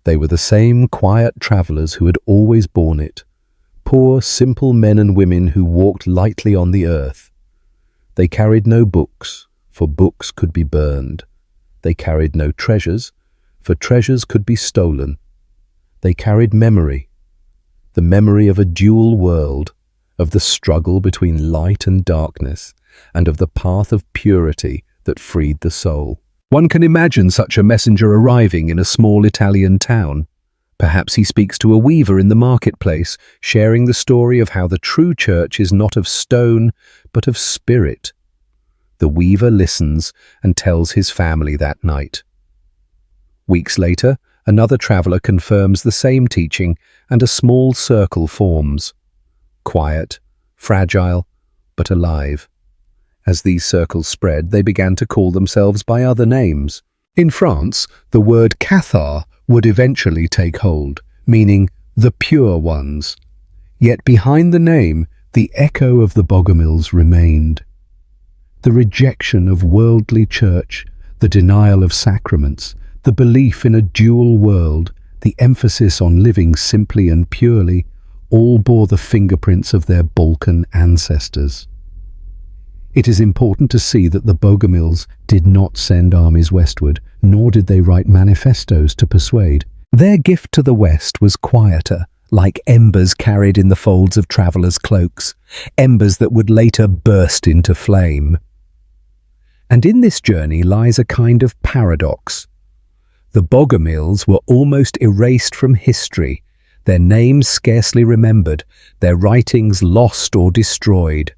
They were the same quiet travelers who had always borne it, poor, simple men and women who walked lightly on the earth. They carried no books, for books could be burned. They carried no treasures, for treasures could be stolen. They carried memory, the memory of a dual world, of the struggle between light and darkness, and of the path of purity that freed the soul. One can imagine such a messenger arriving in a small Italian town. Perhaps he speaks to a weaver in the marketplace, sharing the story of how the true church is not of stone, but of spirit. The weaver listens and tells his family that night. Weeks later, another traveler confirms the same teaching, and a small circle forms. Quiet, fragile, but alive. As these circles spread, they began to call themselves by other names. In France, the word Cathar would eventually take hold, meaning the pure ones. Yet behind the name, the echo of the Bogomils remained. The rejection of worldly church, the denial of sacraments, the belief in a dual world, the emphasis on living simply and purely, all bore the fingerprints of their Balkan ancestors. It is important to see that the Bogomils did not send armies westward, nor did they write manifestos to persuade. Their gift to the West was quieter, like embers carried in the folds of travellers' cloaks, embers that would later burst into flame. And in this journey lies a kind of paradox. The Bogomils were almost erased from history, their names scarcely remembered, their writings lost or destroyed.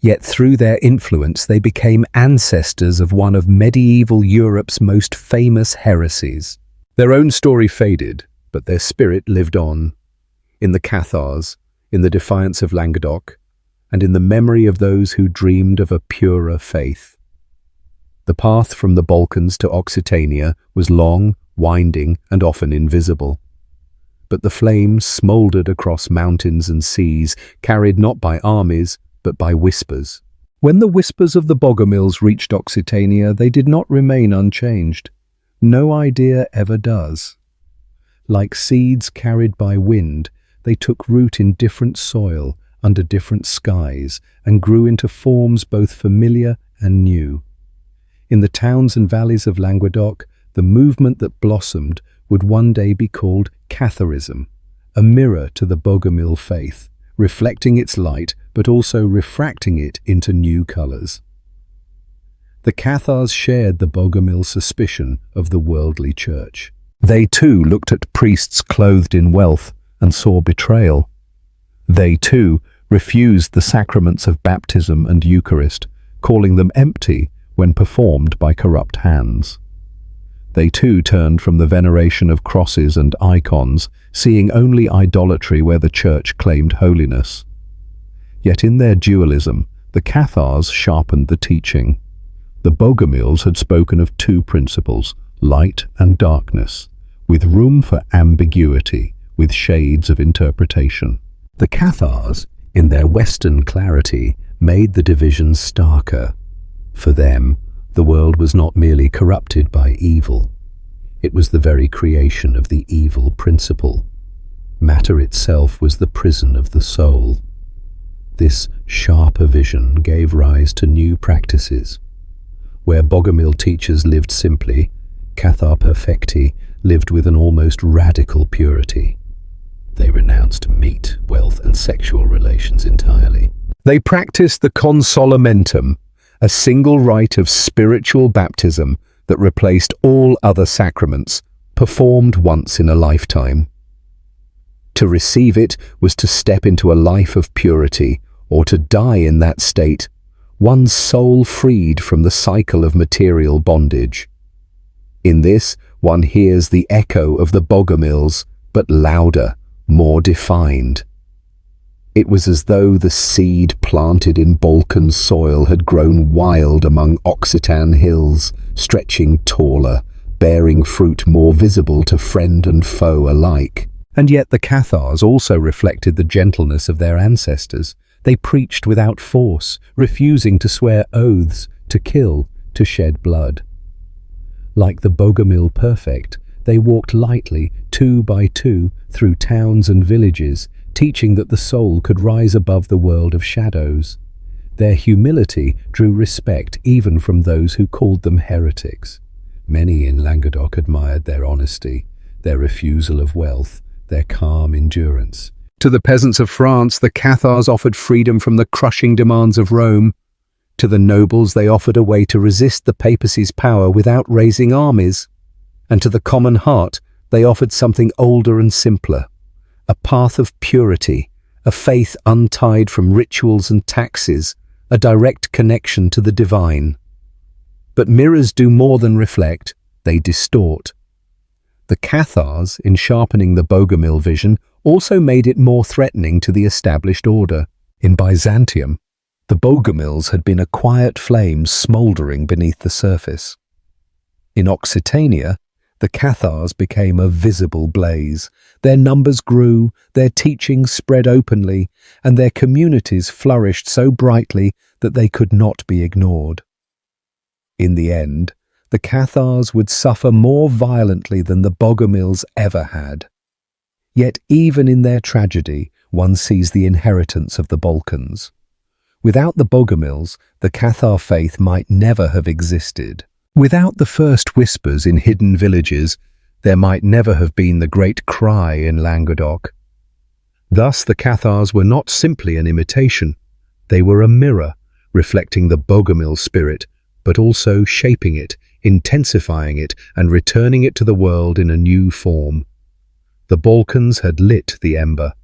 Yet through their influence they became ancestors of one of medieval Europe's most famous heresies. Their own story faded, but their spirit lived on. In the Cathars, in the defiance of Languedoc, and in the memory of those who dreamed of a purer faith. The path from the Balkans to Occitania was long, winding, and often invisible. But the flames smouldered across mountains and seas, carried not by armies, but by whispers. When the whispers of the Bogomils reached Occitania, they did not remain unchanged. No idea ever does. Like seeds carried by wind, they took root in different soil, under different skies, and grew into forms both familiar and new. In the towns and valleys of Languedoc, the movement that blossomed would one day be called Catharism, a mirror to the Bogomil faith, reflecting its light but also refracting it into new colours. The Cathars shared the Bogomil suspicion of the worldly church. They too looked at priests clothed in wealth and saw betrayal. They too refused the sacraments of baptism and Eucharist, calling them empty when performed by corrupt hands. They too turned from the veneration of crosses and icons, seeing only idolatry where the church claimed holiness. Yet in their dualism, the Cathars sharpened the teaching. The Bogomils had spoken of two principles, light and darkness, with room for ambiguity, with shades of interpretation. The Cathars, in their Western clarity, made the divisions starker. For them, the world was not merely corrupted by evil. It was the very creation of the evil principle. Matter itself was the prison of the soul. This sharper vision gave rise to new practices. Where Bogomil teachers lived simply, Cathar perfecti lived with an almost radical purity. They renounced meat, wealth, and sexual relations entirely. They practiced the consolamentum, a single rite of spiritual baptism that replaced all other sacraments, performed once in a lifetime. To receive it was to step into a life of purity, or to die in that state, one's soul freed from the cycle of material bondage. In this, one hears the echo of the Bogomils, but louder, more defined. It was as though the seed planted in Balkan soil had grown wild among Occitan hills, stretching taller, bearing fruit more visible to friend and foe alike. And yet the Cathars also reflected the gentleness of their ancestors. They preached without force, refusing to swear oaths, to kill, to shed blood. Like the Bogomil perfect, they walked lightly, 2 by 2, through towns and villages, teaching that the soul could rise above the world of shadows. Their humility drew respect even from those who called them heretics. Many in Languedoc admired their honesty, their refusal of wealth, their calm endurance. To the peasants of France, the Cathars offered freedom from the crushing demands of Rome. To the nobles, they offered a way to resist the papacy's power without raising armies. And to the common heart, they offered something older and simpler, a path of purity, a faith untied from rituals and taxes, a direct connection to the divine. But mirrors do more than reflect, they distort. The Cathars, in sharpening the Bogomil vision, also made it more threatening to the established order. In Byzantium, The Bogomils had been a quiet flame smouldering beneath the surface. In Occitania, the Cathars became a visible blaze. Their numbers grew, their teachings spread openly, and their communities flourished so brightly that they could not be ignored. In the end, the Cathars would suffer more violently than the Bogomils ever had. Yet even in their tragedy, one sees the inheritance of the Balkans. Without the Bogomils, the Cathar faith might never have existed. Without the first whispers in hidden villages, there might never have been the great cry in Languedoc. Thus the Cathars were not simply an imitation. They were a mirror, reflecting the Bogomil spirit, but also shaping it, intensifying it, and returning it to the world in a new form. The Balkans had lit the ember.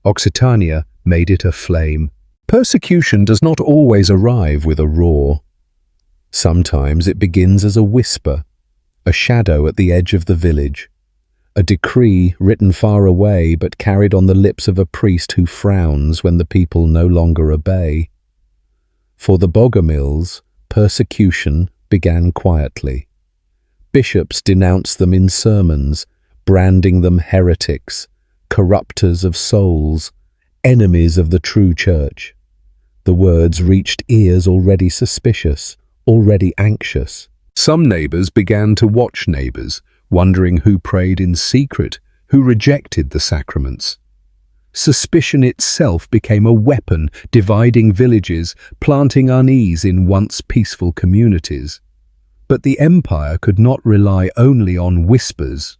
Occitania made it a flame. Persecution does not always arrive with a roar. Sometimes it begins as a whisper, a shadow at the edge of the village, a decree written far away but carried on the lips of a priest who frowns when the people no longer obey. For the Bogomils, persecution began quietly. Bishops denounced them in sermons, branding them heretics, corrupters of souls, enemies of the true church. The words reached ears already suspicious, already anxious. Some neighbors began to watch neighbors, wondering who prayed in secret, who rejected the sacraments. Suspicion itself became a weapon, dividing villages, planting unease in once peaceful communities. But the empire could not rely only on whispers.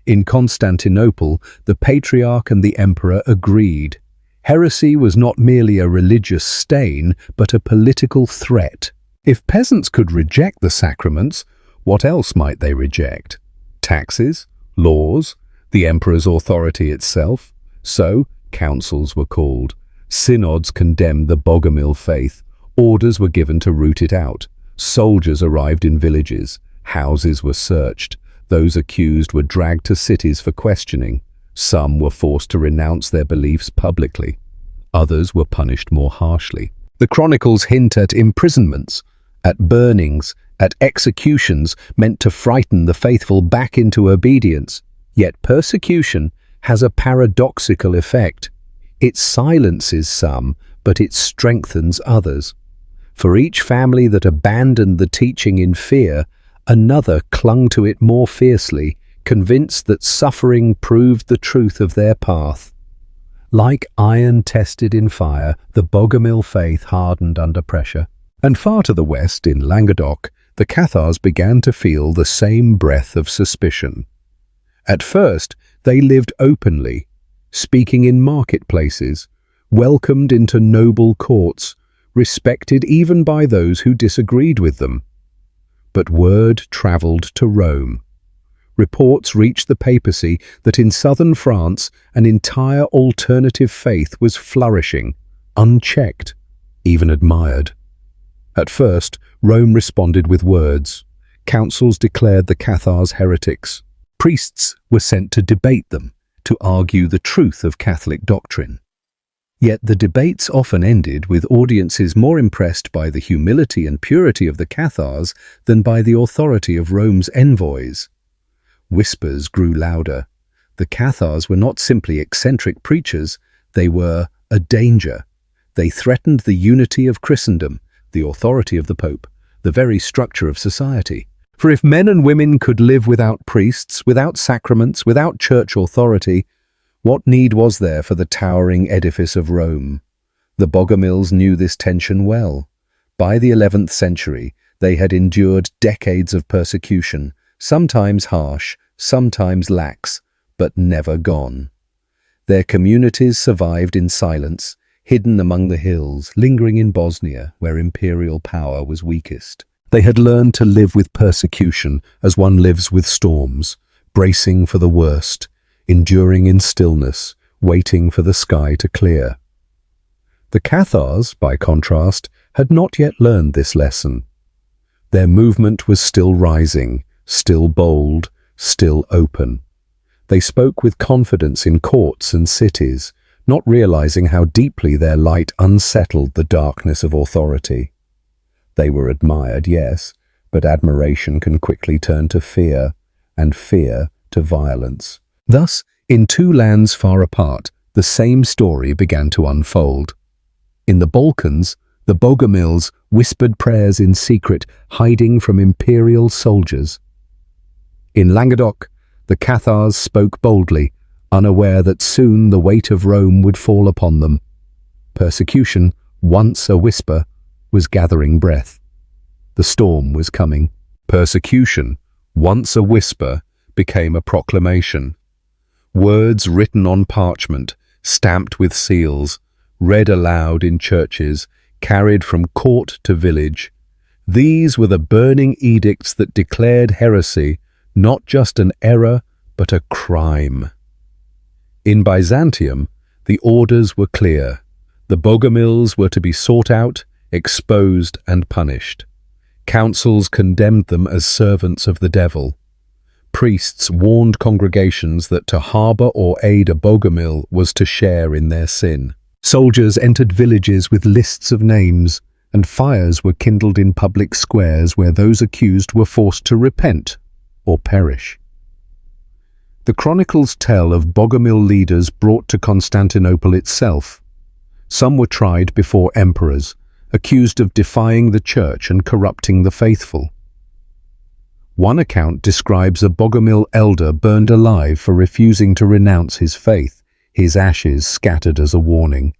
In Constantinople, the patriarch and the emperor agreed. Heresy was not merely a religious stain, but a political threat. If peasants could reject the sacraments, what else might they reject? Taxes? Laws? The emperor's authority itself? So, councils were called. Synods condemned the Bogomil faith. Orders were given to root it out. Soldiers arrived in villages. Houses were searched. Those accused were dragged to cities for questioning. Some were forced to renounce their beliefs publicly. Others were punished more harshly. The chronicles hint at imprisonments, at burnings, at executions meant to frighten the faithful back into obedience. Yet persecution has a paradoxical effect. It silences some, but it strengthens others. For each family that abandoned the teaching in fear, another clung to it more fiercely, convinced that suffering proved the truth of their path. Like iron tested in fire, the Bogomil faith hardened under pressure. And far to the west, in Languedoc, the Cathars began to feel the same breath of suspicion. At first, they lived openly, speaking in marketplaces, welcomed into noble courts, respected even by those who disagreed with them. But word travelled to Rome. Reports reached the papacy that in southern France an entire alternative faith was flourishing, unchecked, even admired. At first, Rome responded with words. Councils declared the Cathars heretics. Priests were sent to debate them, to argue the truth of Catholic doctrine. Yet the debates often ended with audiences more impressed by the humility and purity of the Cathars than by the authority of Rome's envoys. Whispers grew louder. The Cathars were not simply eccentric preachers, they were a danger. They threatened the unity of Christendom, the authority of the Pope, the very structure of society. For if men and women could live without priests, without sacraments, without church authority, what need was there for the towering edifice of Rome? The Bogomils knew this tension well. By the 11th century, they had endured decades of persecution, sometimes harsh, sometimes lax, but never gone. Their communities survived in silence, hidden among the hills, lingering in Bosnia, where imperial power was weakest. They had learned to live with persecution as one lives with storms, bracing for the worst, enduring in stillness, waiting for the sky to clear. The Cathars, by contrast, had not yet learned this lesson. Their movement was still rising, still bold, still open. They spoke with confidence in courts and cities, not realizing how deeply their light unsettled the darkness of authority. They were admired, yes, but admiration can quickly turn to fear, and fear to violence. Thus, in two lands far apart, the same story began to unfold. In the Balkans, the Bogomils whispered prayers in secret, hiding from imperial soldiers. In Languedoc, the Cathars spoke boldly, unaware that soon the weight of Rome would fall upon them. Persecution, once a whisper, was gathering breath. The storm was coming. Persecution, once a whisper, became a proclamation. Words written on parchment, stamped with seals, read aloud in churches, carried from court to village. These were the burning edicts that declared heresy not just an error, but a crime. In Byzantium, the orders were clear. The Bogomils were to be sought out, exposed and punished. Councils condemned them as servants of the devil. Priests warned congregations that to harbor or aid a Bogomil was to share in their sin. Soldiers entered villages with lists of names, and fires were kindled in public squares where those accused were forced to repent or perish. The chronicles tell of Bogomil leaders brought to Constantinople itself. Some were tried before emperors, accused of defying the church and corrupting the faithful. One account describes a Bogomil elder burned alive for refusing to renounce his faith, his ashes scattered as a warning.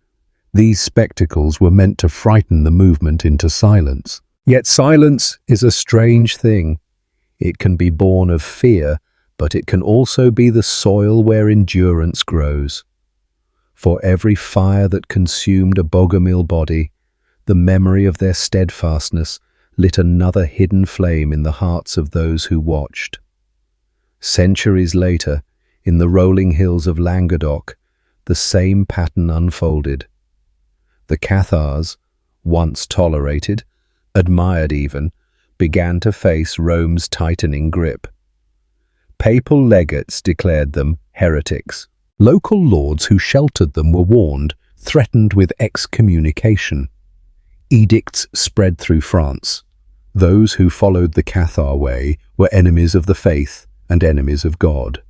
These spectacles were meant to frighten the movement into silence. Yet silence is a strange thing. It can be born of fear, but it can also be the soil where endurance grows. For every fire that consumed a Bogomil body, the memory of their steadfastness lit another hidden flame in the hearts of those who watched. Centuries later, in the rolling hills of Languedoc, the same pattern unfolded. The Cathars, once tolerated, admired even, began to face Rome's tightening grip. Papal legates declared them heretics. Local lords who sheltered them were warned, threatened with excommunication. Edicts spread through France. Those who followed the Cathar way were enemies of the faith and enemies of God.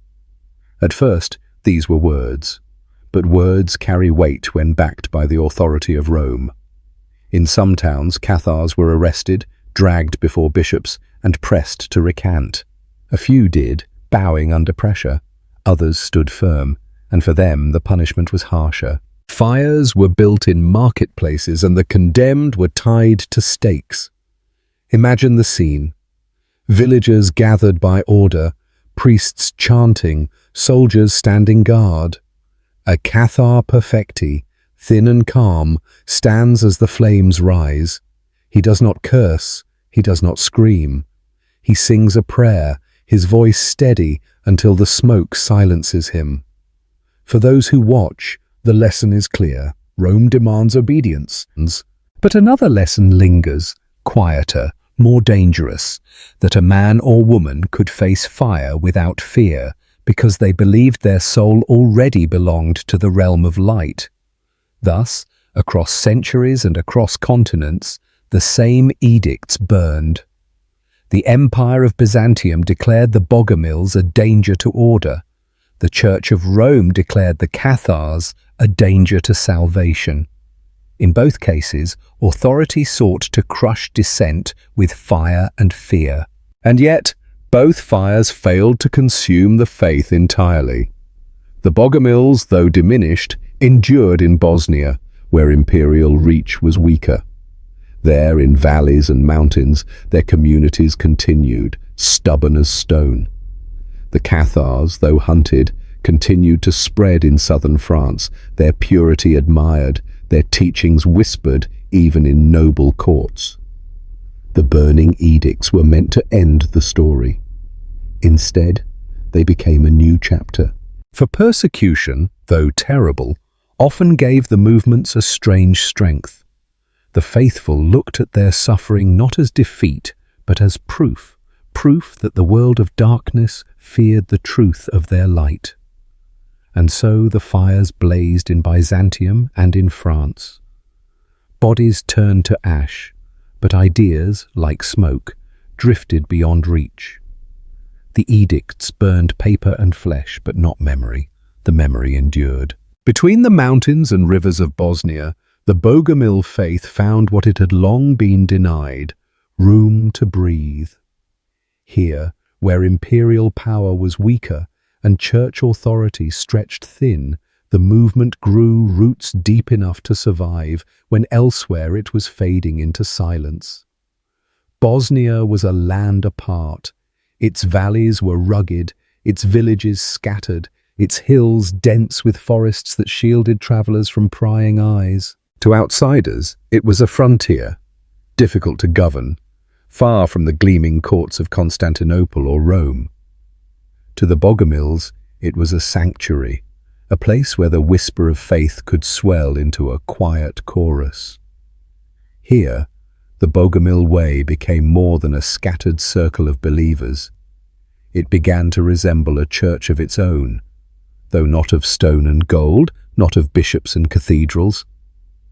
At first, these were words, but words carry weight when backed by the authority of Rome. In some towns, Cathars were arrested, dragged before bishops, and pressed to recant. A few did, bowing under pressure. Others stood firm, and for them the punishment was harsher. Fires were built in marketplaces, and the condemned were tied to stakes. Imagine the scene. Villagers gathered by order, priests chanting, soldiers standing guard. A Cathar perfecti, thin and calm, stands as the flames rise. He does not curse, he does not scream. He sings a prayer, his voice steady until the smoke silences him. For those who watch, the lesson is clear. Rome demands obedience. But another lesson lingers, quieter, more dangerous, that a man or woman could face fire without fear because they believed their soul already belonged to the realm of light. Thus, across centuries and across continents, the same edicts burned. The Empire of Byzantium declared the Bogomils a danger to order. The Church of Rome declared the Cathars a danger to salvation. In both cases, authority sought to crush dissent with fire and fear. And yet, both fires failed to consume the faith entirely. The Bogomils, though diminished, endured in Bosnia, where imperial reach was weaker. There, in valleys and mountains, their communities continued, stubborn as stone. The Cathars, though hunted, continued to spread in southern France, their purity admired, their teachings whispered even in noble courts. The burning edicts were meant to end the story. Instead, they became a new chapter. For persecution, though terrible, often gave the movements a strange strength. The faithful looked at their suffering not as defeat, but as proof that the world of darkness feared the truth of their light. And so the fires blazed in Byzantium and in France. Bodies turned to ash, but ideas, like smoke, drifted beyond reach. The edicts burned paper and flesh, but not memory. The memory endured. Between the mountains and rivers of Bosnia, the Bogomil faith found what it had long been denied: room to breathe. Here, where imperial power was weaker and church authority stretched thin, the movement grew roots deep enough to survive when elsewhere it was fading into silence. Bosnia was a land apart. Its valleys were rugged, its villages scattered, its hills dense with forests that shielded travelers from prying eyes. To outsiders, it was a frontier, difficult to govern, far from the gleaming courts of Constantinople or Rome. To the Bogomils, it was a sanctuary, a place where the whisper of faith could swell into a quiet chorus. Here, the Bogomil Way became more than a scattered circle of believers. It began to resemble a church of its own, though not of stone and gold, not of bishops and cathedrals.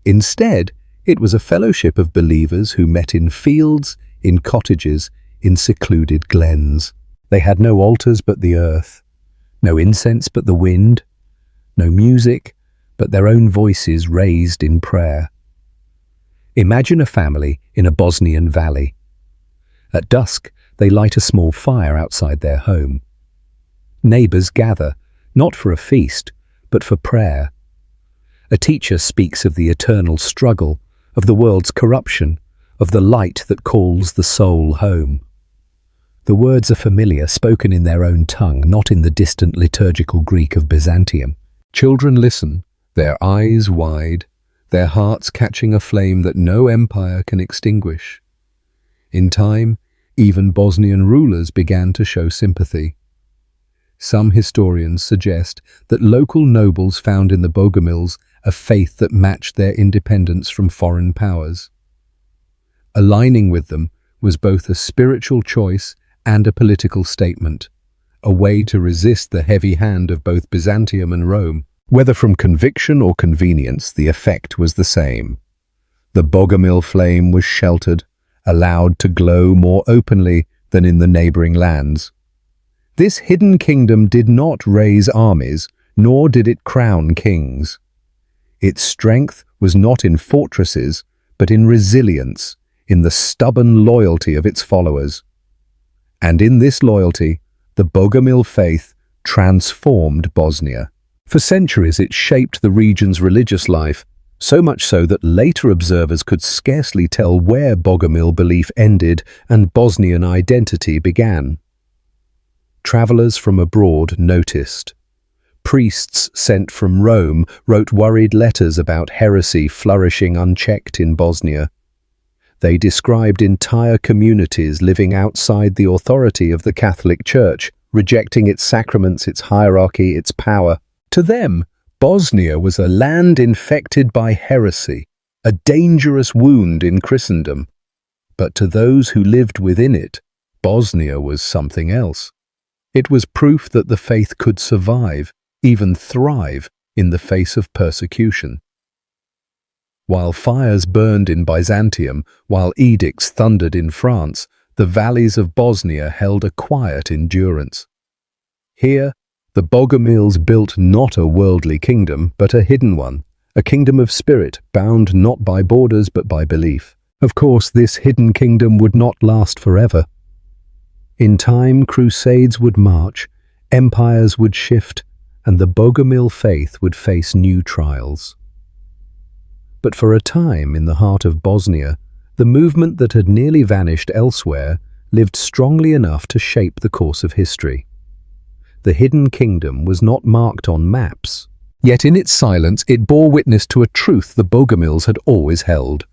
Instead, it was a fellowship of believers who met in fields, in cottages, in secluded glens. They had no altars but the earth, no incense but the wind, no music but their own voices raised in prayer. Imagine a family in a Bosnian valley. At dusk, they light a small fire outside their home. Neighbors gather, not for a feast, but for prayer. A teacher speaks of the eternal struggle, of the world's corruption, of the light that calls the soul home. The words are familiar, spoken in their own tongue, not in the distant liturgical Greek of Byzantium. Children listen, their eyes wide, their hearts catching a flame that no empire can extinguish. In time, even Bosnian rulers began to show sympathy. Some historians suggest that local nobles found in the Bogomils a faith that matched their independence from foreign powers. Aligning with them was both a spiritual choice and a political statement, a way to resist the heavy hand of both Byzantium and Rome. Whether from conviction or convenience, the effect was the same. The Bogomil flame was sheltered, allowed to glow more openly than in the neighboring lands. This hidden kingdom did not raise armies, nor did it crown kings. Its strength was not in fortresses, but in resilience, in the stubborn loyalty of its followers. And in this loyalty, the Bogomil faith transformed Bosnia. For centuries it shaped the region's religious life, so much so that later observers could scarcely tell where Bogomil belief ended and Bosnian identity began. Travelers from abroad noticed. Priests sent from Rome wrote worried letters about heresy flourishing unchecked in Bosnia. They described entire communities living outside the authority of the Catholic Church, rejecting its sacraments, its hierarchy, its power. To them, Bosnia was a land infected by heresy, a dangerous wound in Christendom. But to those who lived within it, Bosnia was something else. It was proof that the faith could survive, even thrive, in the face of persecution. While fires burned in Byzantium, while edicts thundered in France, the valleys of Bosnia held a quiet endurance. Here, the Bogomils built not a worldly kingdom, but a hidden one, a kingdom of spirit, bound not by borders but by belief. Of course, this hidden kingdom would not last forever. In time, crusades would march, empires would shift, and the Bogomil faith would face new trials. But for a time, in the heart of Bosnia, the movement that had nearly vanished elsewhere lived strongly enough to shape the course of history. The hidden kingdom was not marked on maps, yet in its silence it bore witness to a truth the Bogomils had always held,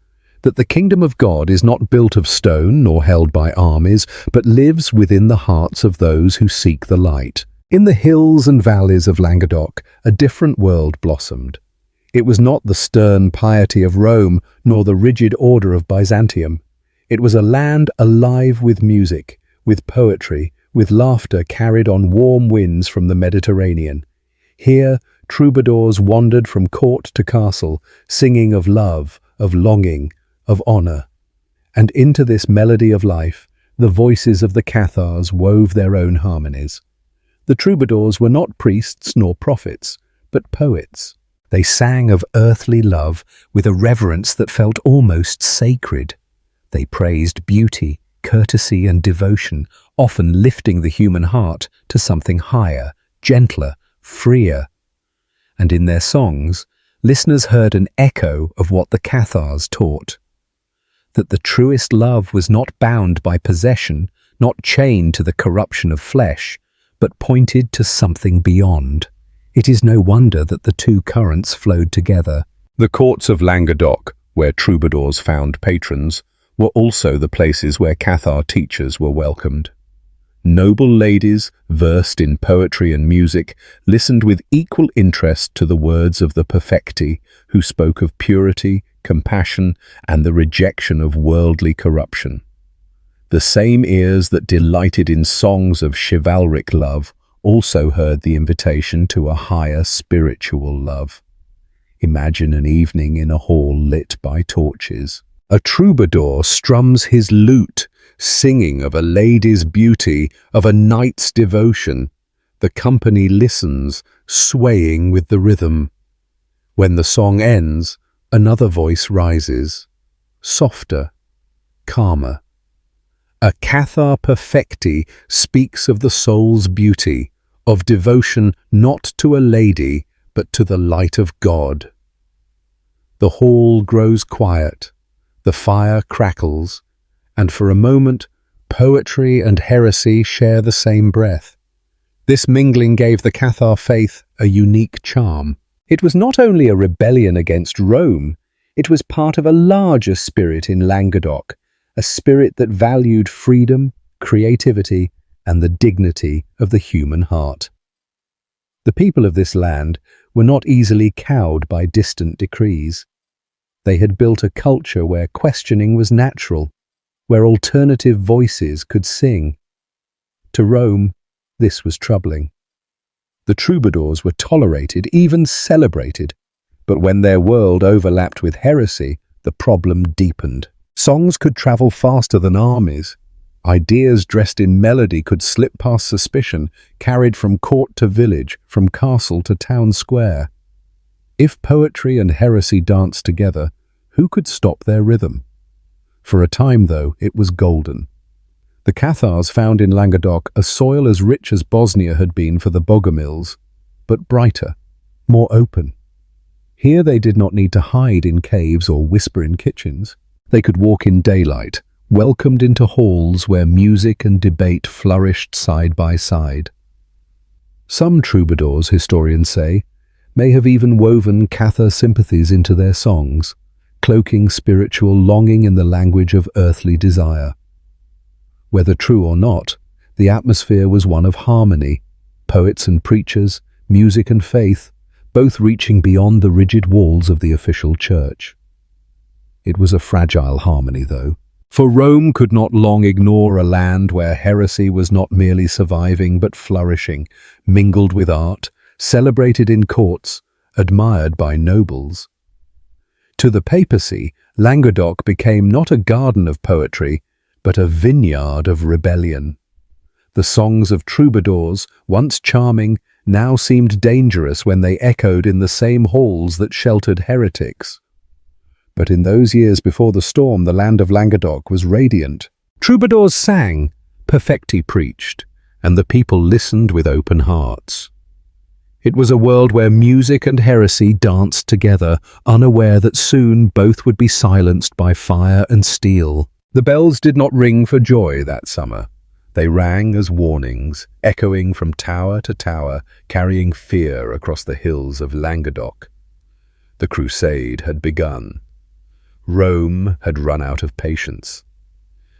that the kingdom of God is not built of stone nor held by armies, but lives within the hearts of those who seek the light. In the hills and valleys of Languedoc, a different world blossomed. It was not the stern piety of Rome, nor the rigid order of Byzantium. It was a land alive with music, with poetry, with laughter carried on warm winds from the Mediterranean. Here, troubadours wandered from court to castle, singing of love, of longing, of honor. And into this melody of life, the voices of the Cathars wove their own harmonies. The troubadours were not priests nor prophets, but poets. They sang of earthly love with a reverence that felt almost sacred. They praised beauty, courtesy, and devotion, often lifting the human heart to something higher, gentler, freer. And in their songs, listeners heard an echo of what the Cathars taught: that the truest love was not bound by possession, not chained to the corruption of flesh, but pointed to something beyond. It is no wonder that the two currents flowed together. The courts of Languedoc, where troubadours found patrons, were also the places where Cathar teachers were welcomed. Noble ladies, versed in poetry and music, listened with equal interest to the words of the perfecti, who spoke of purity, compassion, and the rejection of worldly corruption. The same ears that delighted in songs of chivalric love also heard the invitation to a higher spiritual love. Imagine an evening in a hall lit by torches. A troubadour strums his lute, singing of a lady's beauty, of a knight's devotion. The company listens, swaying with the rhythm. When the song ends, another voice rises, softer, calmer. A Cathar perfecti speaks of the soul's beauty, of devotion not to a lady, but to the light of God. The hall grows quiet, the fire crackles, and for a moment, poetry and heresy share the same breath. This mingling gave the Cathar faith a unique charm. It was not only a rebellion against Rome, it was part of a larger spirit in Languedoc, a spirit that valued freedom, creativity, and the dignity of the human heart. The people of this land were not easily cowed by distant decrees. They had built a culture where questioning was natural, where alternative voices could sing. To Rome, this was troubling. The troubadours were tolerated, even celebrated, but when their world overlapped with heresy, the problem deepened. Songs could travel faster than armies. Ideas dressed in melody could slip past suspicion, carried from court to village, from castle to town square. If poetry and heresy danced together, who could stop their rhythm? For a time, though, it was golden. The Cathars found in Languedoc a soil as rich as Bosnia had been for the Bogomils, but brighter, more open. Here they did not need to hide in caves or whisper in kitchens. They could walk in daylight, welcomed into halls where music and debate flourished side by side. Some troubadours, historians say, may have even woven Cathar sympathies into their songs, cloaking spiritual longing in the language of earthly desire. Whether true or not, the atmosphere was one of harmony, poets and preachers, music and faith, both reaching beyond the rigid walls of the official church. It was a fragile harmony, though, for Rome could not long ignore a land where heresy was not merely surviving but flourishing, mingled with art, celebrated in courts, admired by nobles. To the papacy, Languedoc became not a garden of poetry, but a vineyard of rebellion. The songs of troubadours, once charming, now seemed dangerous when they echoed in the same halls that sheltered heretics. But in those years before the storm, the land of Languedoc was radiant. Troubadours sang, perfecti preached, and the people listened with open hearts. It was a world where music and heresy danced together, unaware that soon both would be silenced by fire and steel. The bells did not ring for joy that summer. They rang as warnings, echoing from tower to tower, carrying fear across the hills of Languedoc. The crusade had begun. Rome had run out of patience.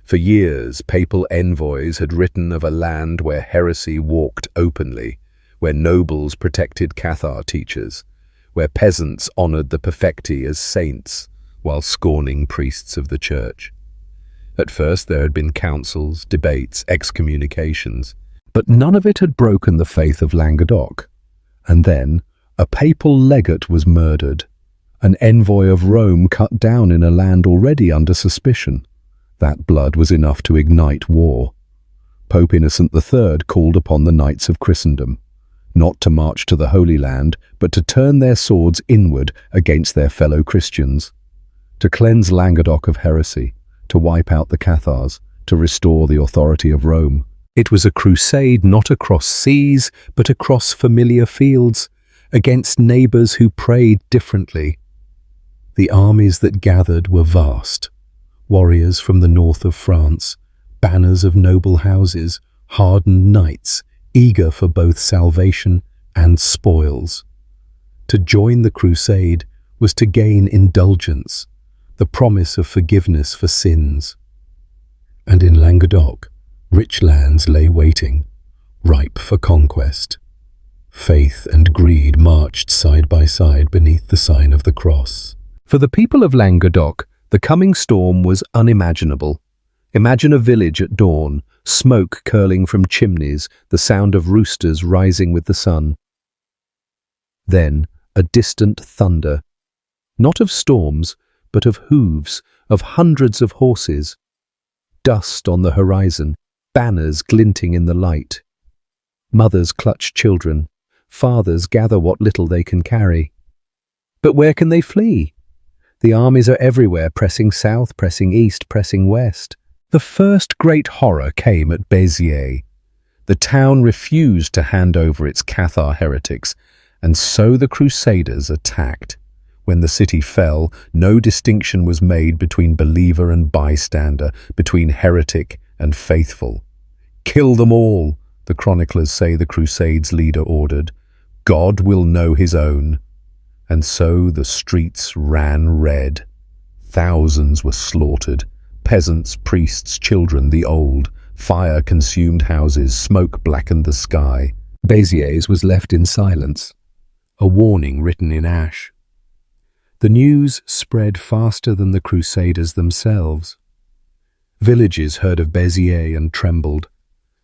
For years, papal envoys had written of a land where heresy walked openly, where nobles protected Cathar teachers, where peasants honored the perfecti as saints while scorning priests of the church. At first there had been councils, debates, excommunications, but none of it had broken the faith of Languedoc. And then a papal legate was murdered, an envoy of Rome cut down in a land already under suspicion. That blood was enough to ignite war. Pope Innocent III called upon the knights of Christendom, not to march to the Holy Land, but to turn their swords inward against their fellow Christians, to cleanse Languedoc of heresy, to wipe out the Cathars, to restore the authority of Rome. It was a crusade not across seas, but across familiar fields, against neighbours who prayed differently. The armies that gathered were vast. Warriors from the north of France, banners of noble houses, hardened knights, eager for both salvation and spoils. To join the crusade was to gain indulgence, the promise of forgiveness for sins. And in Languedoc, rich lands lay waiting, ripe for conquest. Faith and greed marched side by side beneath the sign of the cross. For the people of Languedoc, the coming storm was unimaginable. Imagine a village at dawn, smoke curling from chimneys, the sound of roosters rising with the sun. Then a distant thunder, not of storms, but of hooves, of hundreds of horses. Dust on the horizon, banners glinting in the light. Mothers clutch children, fathers gather what little they can carry. But where can they flee? The armies are everywhere, pressing south, pressing east, pressing west. The first great horror came at Béziers. The town refused to hand over its Cathar heretics, and so the Crusaders attacked. When the city fell, no distinction was made between believer and bystander, between heretic and faithful. "Kill them all," the chroniclers say the Crusades' leader ordered. "God will know his own." And so the streets ran red. Thousands were slaughtered. Peasants, priests, children, the old. Fire consumed houses, smoke blackened the sky. Béziers was left in silence, a warning written in ash. The news spread faster than the Crusaders themselves. Villages heard of Béziers and trembled.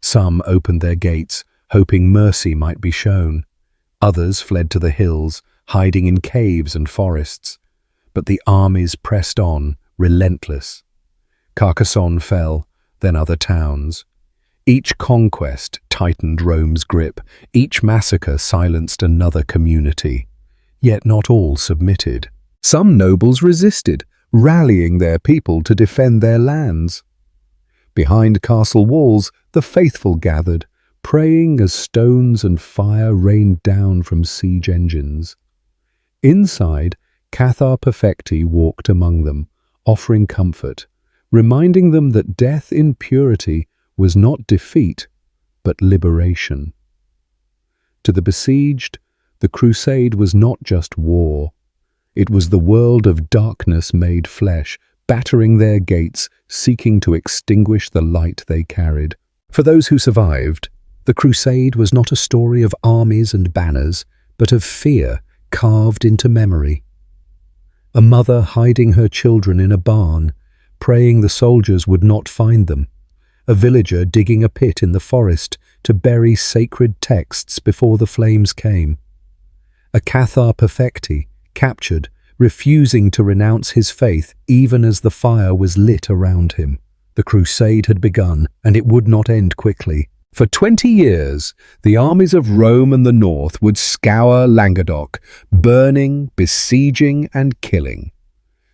Some opened their gates, hoping mercy might be shown. Others fled to the hills, hiding in caves and forests. But the armies pressed on, relentless. Carcassonne fell, then other towns. Each conquest tightened Rome's grip. Each massacre silenced another community. Yet not all submitted. Some nobles resisted, rallying their people to defend their lands. Behind castle walls, the faithful gathered, praying as stones and fire rained down from siege engines. Inside, Cathar perfecti walked among them, offering comfort, reminding them that death in purity was not defeat, but liberation. To the besieged, the crusade was not just war. It was the world of darkness made flesh, battering their gates, seeking to extinguish the light they carried. For those who survived, the crusade was not a story of armies and banners, but of fear carved into memory. A mother hiding her children in a barn, praying the soldiers would not find them. A villager digging a pit in the forest to bury sacred texts before the flames came. A Cathar perfecti, captured, refusing to renounce his faith even as the fire was lit around him. The crusade had begun, and it would not end quickly. For 20 years, the armies of Rome and the north would scour Languedoc, burning, besieging, and killing.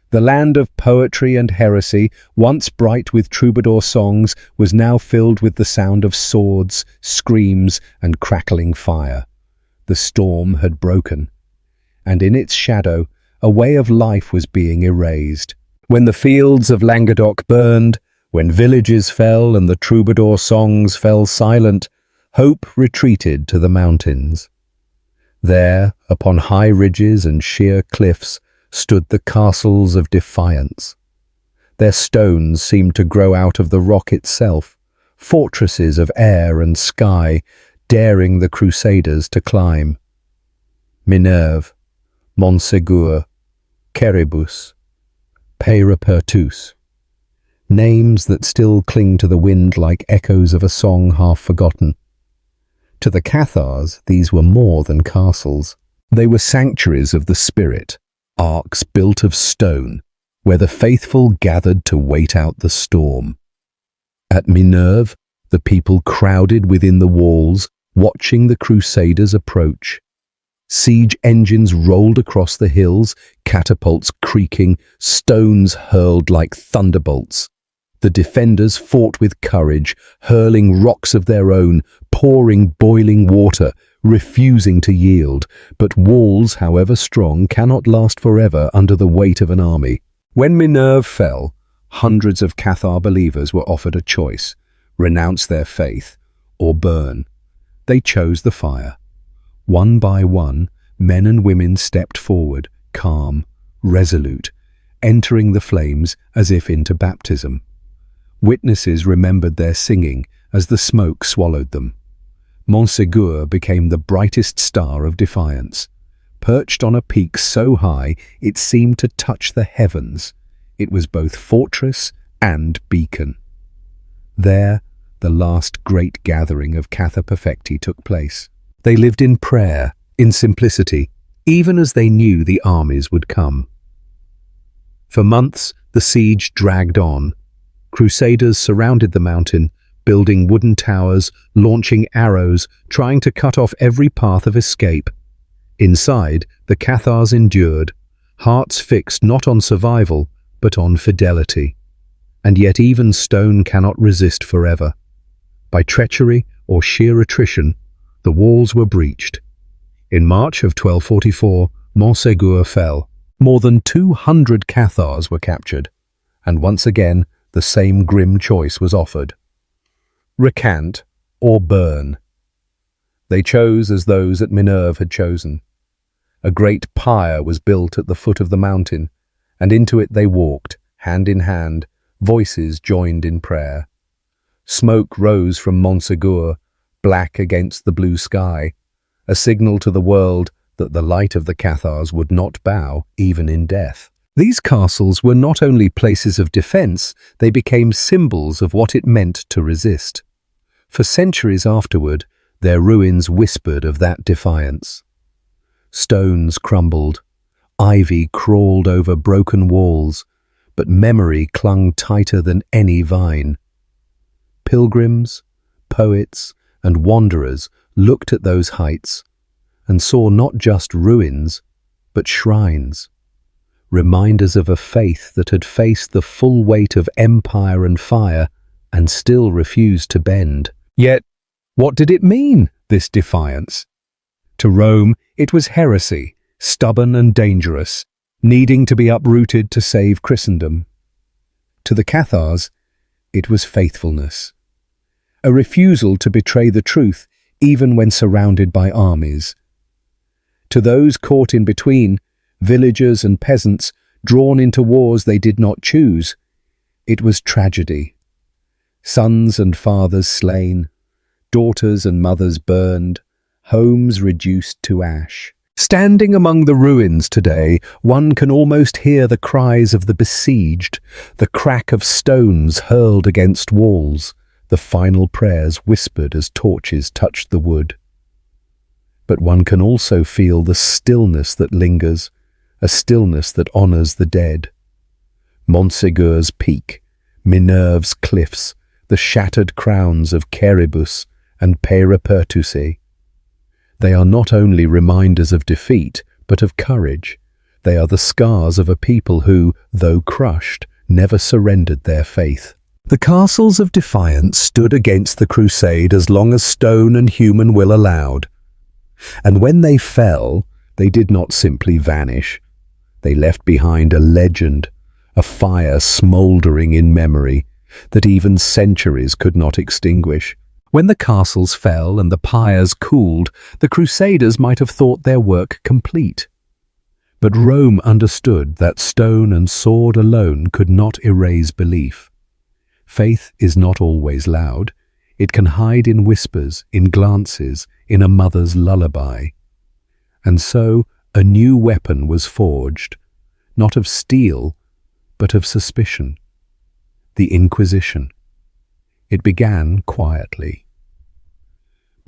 The land of poetry and heresy, once bright with troubadour songs, was now filled with the sound of swords, screams, and crackling fire. The storm had broken, and in its shadow, a way of life was being erased. When the fields of Languedoc burned, when villages fell and the troubadour songs fell silent, hope retreated to the mountains. There, upon high ridges and sheer cliffs, stood the castles of defiance. Their stones seemed to grow out of the rock itself, fortresses of air and sky, daring the crusaders to climb. Minerve, Montségur, Quéribus, Peyrepertus. Names that still cling to the wind like echoes of a song half forgotten. To the Cathars, these were more than castles. They were sanctuaries of the spirit, arks built of stone, where the faithful gathered to wait out the storm. At Minerve, the people crowded within the walls, watching the crusaders approach. Siege engines rolled across the hills, catapults creaking, stones hurled like thunderbolts. The defenders fought with courage, hurling rocks of their own, pouring boiling water, refusing to yield. But walls, however strong, cannot last forever under the weight of an army. When Minerve fell, hundreds of Cathar believers were offered a choice: renounce their faith or burn. They chose the fire. One by one, men and women stepped forward, calm, resolute, entering the flames as if into baptism. Witnesses remembered their singing as the smoke swallowed them. Montségur became the brightest star of defiance. Perched on a peak so high it seemed to touch the heavens, it was both fortress and beacon. There, the last great gathering of Cathar Perfecti took place. They lived in prayer, in simplicity, even as they knew the armies would come. For months, the siege dragged on. Crusaders surrounded the mountain, building wooden towers, launching arrows, trying to cut off every path of escape. Inside, the Cathars endured, hearts fixed not on survival, but on fidelity. And yet even stone cannot resist forever. By treachery or sheer attrition, the walls were breached. In March of 1244, Montségur fell. More than 200 Cathars were captured, and once again the same grim choice was offered: recant or burn. They chose as those at Minerve had chosen. A great pyre was built at the foot of the mountain, and into it they walked, hand in hand, voices joined in prayer. Smoke rose from Montségur, black against the blue sky, a signal to the world that the light of the Cathars would not bow, even in death. These castles were not only places of defense, they became symbols of what it meant to resist. For centuries afterward, their ruins whispered of that defiance. Stones crumbled, ivy crawled over broken walls, but memory clung tighter than any vine. Pilgrims, poets, and wanderers looked at those heights and saw not just ruins, but shrines, reminders of a faith that had faced the full weight of empire and fire and still refused to bend. Yet, what did it mean, this defiance? To Rome, it was heresy, stubborn and dangerous, needing to be uprooted to save Christendom. To the Cathars, it was faithfulness, a refusal to betray the truth even when surrounded by armies. To those caught in between, villagers and peasants drawn into wars they did not choose, it was tragedy. Sons and fathers slain, daughters and mothers burned, homes reduced to ash. Standing among the ruins today, one can almost hear the cries of the besieged, the crack of stones hurled against walls, the final prayers whispered as torches touched the wood. But one can also feel the stillness that lingers, a stillness that honors the dead. Montségur's peak, Minerve's cliffs, the shattered crowns of Cheribus and Peyrepertuse. They are not only reminders of defeat, but of courage. They are the scars of a people who, though crushed, never surrendered their faith. The castles of defiance stood against the crusade as long as stone and human will allowed. And when they fell, they did not simply vanish. They left behind a legend, a fire smouldering in memory that even centuries could not extinguish. When the castles fell and the pyres cooled, the Crusaders might have thought their work complete. But Rome understood that stone and sword alone could not erase belief. Faith is not always loud. It can hide in whispers, in glances, in a mother's lullaby. And so a new weapon was forged, not of steel, but of suspicion. The Inquisition. It began quietly.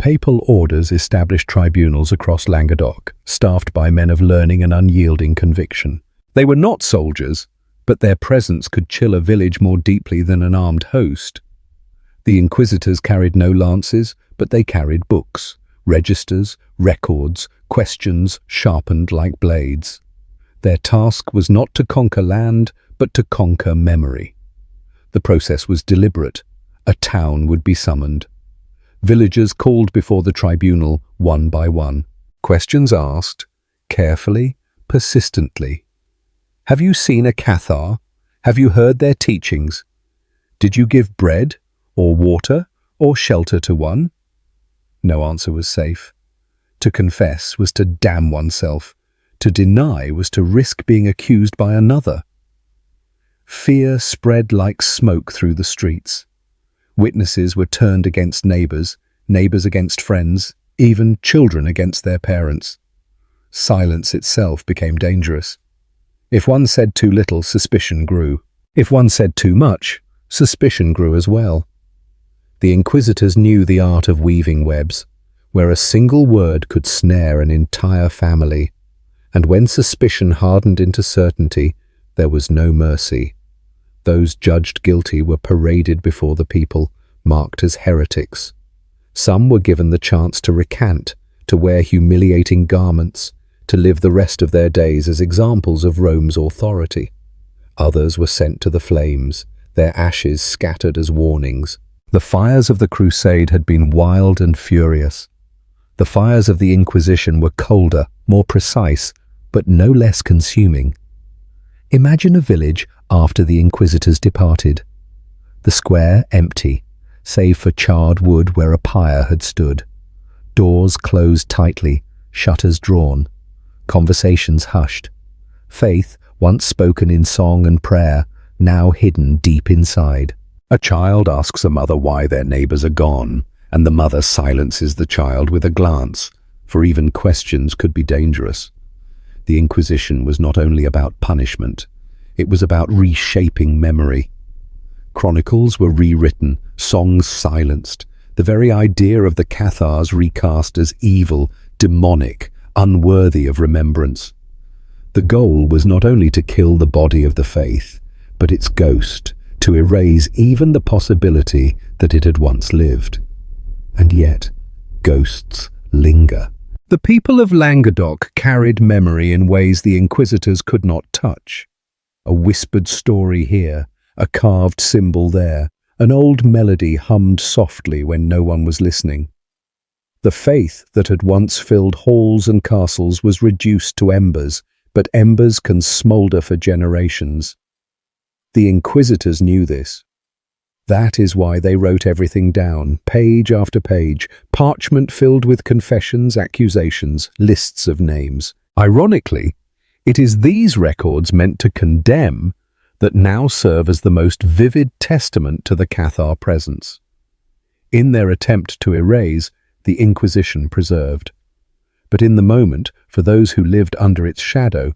Papal orders established tribunals across Languedoc, staffed by men of learning and unyielding conviction. They were not soldiers, but their presence could chill a village more deeply than an armed host. The inquisitors carried no lances, but they carried books, registers, records, questions sharpened like blades. Their task was not to conquer land, but to conquer memory. The process was deliberate. A town would be summoned. Villagers called before the tribunal one by one. Questions asked, carefully, persistently. Have you seen a Cathar? Have you heard their teachings? Did you give bread, or water, or shelter to one? No answer was safe. To confess was to damn oneself. To deny was to risk being accused by another. Fear spread like smoke through the streets. Witnesses were turned against neighbors, neighbors against friends, even children against their parents. Silence itself became dangerous. If one said too little, suspicion grew. If one said too much, suspicion grew as well. The inquisitors knew the art of weaving webs, where a single word could snare an entire family. And when suspicion hardened into certainty, there was no mercy. Those judged guilty were paraded before the people, marked as heretics. Some were given the chance to recant, to wear humiliating garments, to live the rest of their days as examples of Rome's authority. Others were sent to the flames, their ashes scattered as warnings. The fires of the crusade had been wild and furious. The fires of the Inquisition were colder, more precise, but no less consuming. Imagine a village after the inquisitors departed. The square empty, save for charred wood where a pyre had stood. Doors closed tightly, shutters drawn. Conversations hushed. Faith, once spoken in song and prayer, now hidden deep inside. A child asks a mother why their neighbors are gone, and the mother silences the child with a glance, for even questions could be dangerous. The Inquisition was not only about punishment, it was about reshaping memory. Chronicles were rewritten, songs silenced, the very idea of the Cathars recast as evil, demonic, unworthy of remembrance. The goal was not only to kill the body of the faith, but its ghost, to erase even the possibility that it had once lived. And yet, ghosts linger. The people of Languedoc carried memory in ways the inquisitors could not touch. A whispered story here, a carved symbol there, an old melody hummed softly when no one was listening. The faith that had once filled halls and castles was reduced to embers, but embers can smolder for generations. The inquisitors knew this. That is why they wrote everything down, page after page, parchment filled with confessions, accusations, lists of names. Ironically, it is these records meant to condemn that now serve as the most vivid testament to the Cathar presence. In their attempt to erase, the Inquisition preserved. But in the moment, for those who lived under its shadow,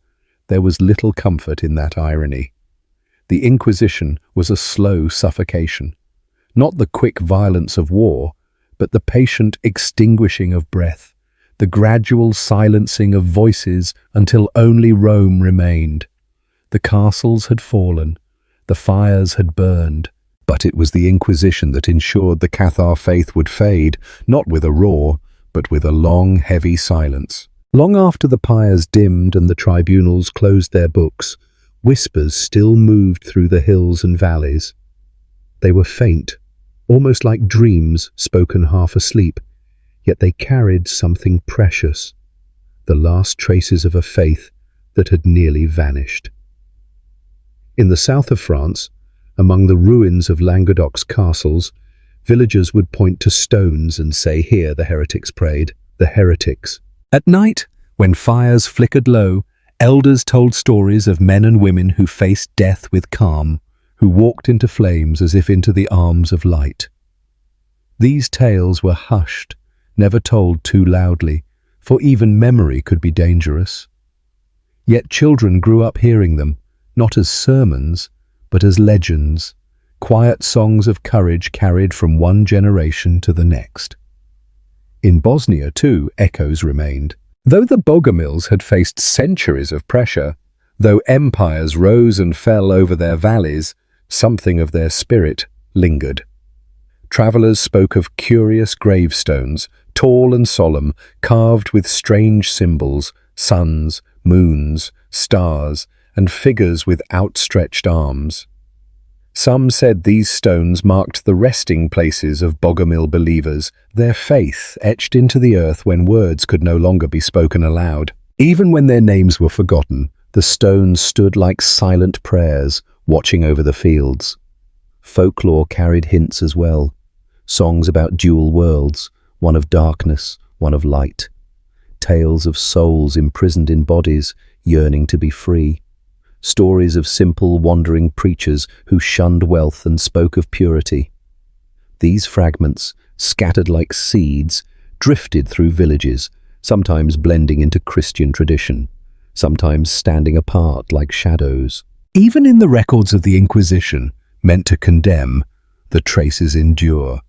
there was little comfort in that irony. The Inquisition was a slow suffocation, not the quick violence of war, but the patient extinguishing of breath, the gradual silencing of voices until only Rome remained. The castles had fallen, the fires had burned, but it was the Inquisition that ensured the Cathar faith would fade, not with a roar, but with a long, heavy silence. Long after the pyres dimmed and the tribunals closed their books, whispers still moved through the hills and valleys. They were faint, almost like dreams spoken half asleep, yet they carried something precious, the last traces of a faith that had nearly vanished. In the south of France, among the ruins of Languedoc's castles, villagers would point to stones and say, "Here the heretics prayed, the heretics." At night, when fires flickered low, elders told stories of men and women who faced death with calm, who walked into flames as if into the arms of light. These tales were hushed, never told too loudly, for even memory could be dangerous. Yet children grew up hearing them, not as sermons, but as legends, quiet songs of courage carried from one generation to the next. In Bosnia, too, echoes remained. Though the Bogomils had faced centuries of pressure, though empires rose and fell over their valleys, something of their spirit lingered. Travelers spoke of curious gravestones, tall and solemn, carved with strange symbols, suns, moons, stars, and figures with outstretched arms. Some said these stones marked the resting places of Bogomil believers, their faith etched into the earth when words could no longer be spoken aloud. Even when their names were forgotten, the stones stood like silent prayers, watching over the fields. Folklore carried hints as well. Songs about dual worlds, one of darkness, one of light. Tales of souls imprisoned in bodies, yearning to be free. Stories of simple, wandering preachers who shunned wealth and spoke of purity. These fragments, scattered like seeds, drifted through villages, sometimes blending into Christian tradition, sometimes standing apart like shadows. Even in the records of the Inquisition, meant to condemn, the traces endure.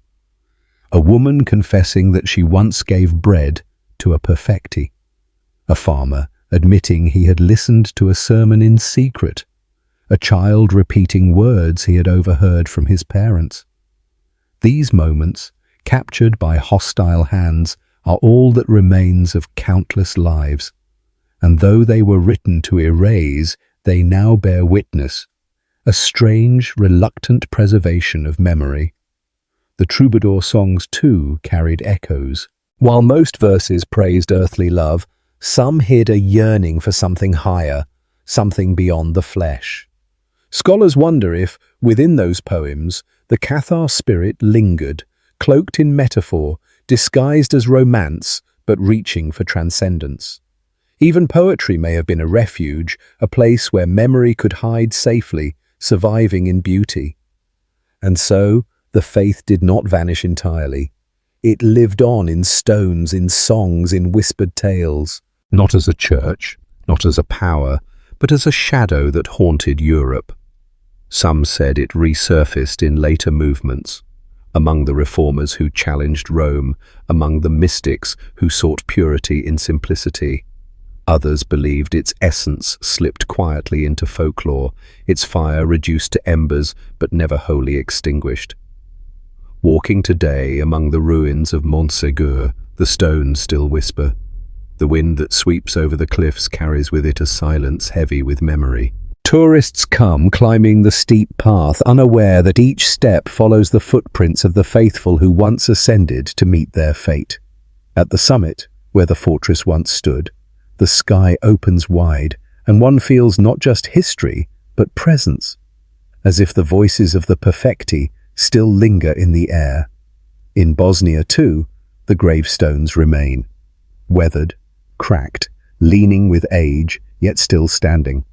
A woman confessing that she once gave bread to a perfecti. A farmer admitting he had listened to a sermon in secret. A child repeating words he had overheard from his parents. These moments, captured by hostile hands, are all that remains of countless lives. And though they were written to erase, they now bear witness. A strange, reluctant preservation of memory. The troubadour songs, too, carried echoes. While most verses praised earthly love, some hid a yearning for something higher, something beyond the flesh. Scholars wonder if, within those poems, the Cathar spirit lingered, cloaked in metaphor, disguised as romance, but reaching for transcendence. Even poetry may have been a refuge, a place where memory could hide safely, surviving in beauty. And so, the faith did not vanish entirely. It lived on in stones, in songs, in whispered tales. Not as a church, not as a power, but as a shadow that haunted Europe. Some said it resurfaced in later movements, among the reformers who challenged Rome, among the mystics who sought purity in simplicity. Others believed its essence slipped quietly into folklore, its fire reduced to embers but never wholly extinguished. Walking today among the ruins of Montségur, the stones still whisper. The wind that sweeps over the cliffs carries with it a silence heavy with memory. Tourists come climbing the steep path, unaware that each step follows the footprints of the faithful who once ascended to meet their fate. At the summit, where the fortress once stood, the sky opens wide, and one feels not just history, but presence, as if the voices of the perfecti still linger in the air. In Bosnia, too, the gravestones remain, weathered, cracked, leaning with age, yet still standing.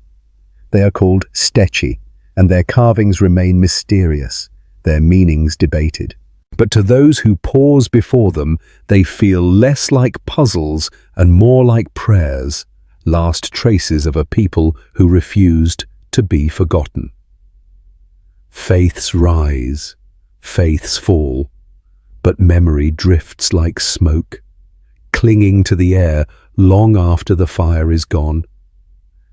They are called steci, and their carvings remain mysterious, their meanings debated. But to those who pause before them, they feel less like puzzles and more like prayers, last traces of a people who refused to be forgotten. Faiths rise, faiths fall, but memory drifts like smoke, clinging to the air long after the fire is gone.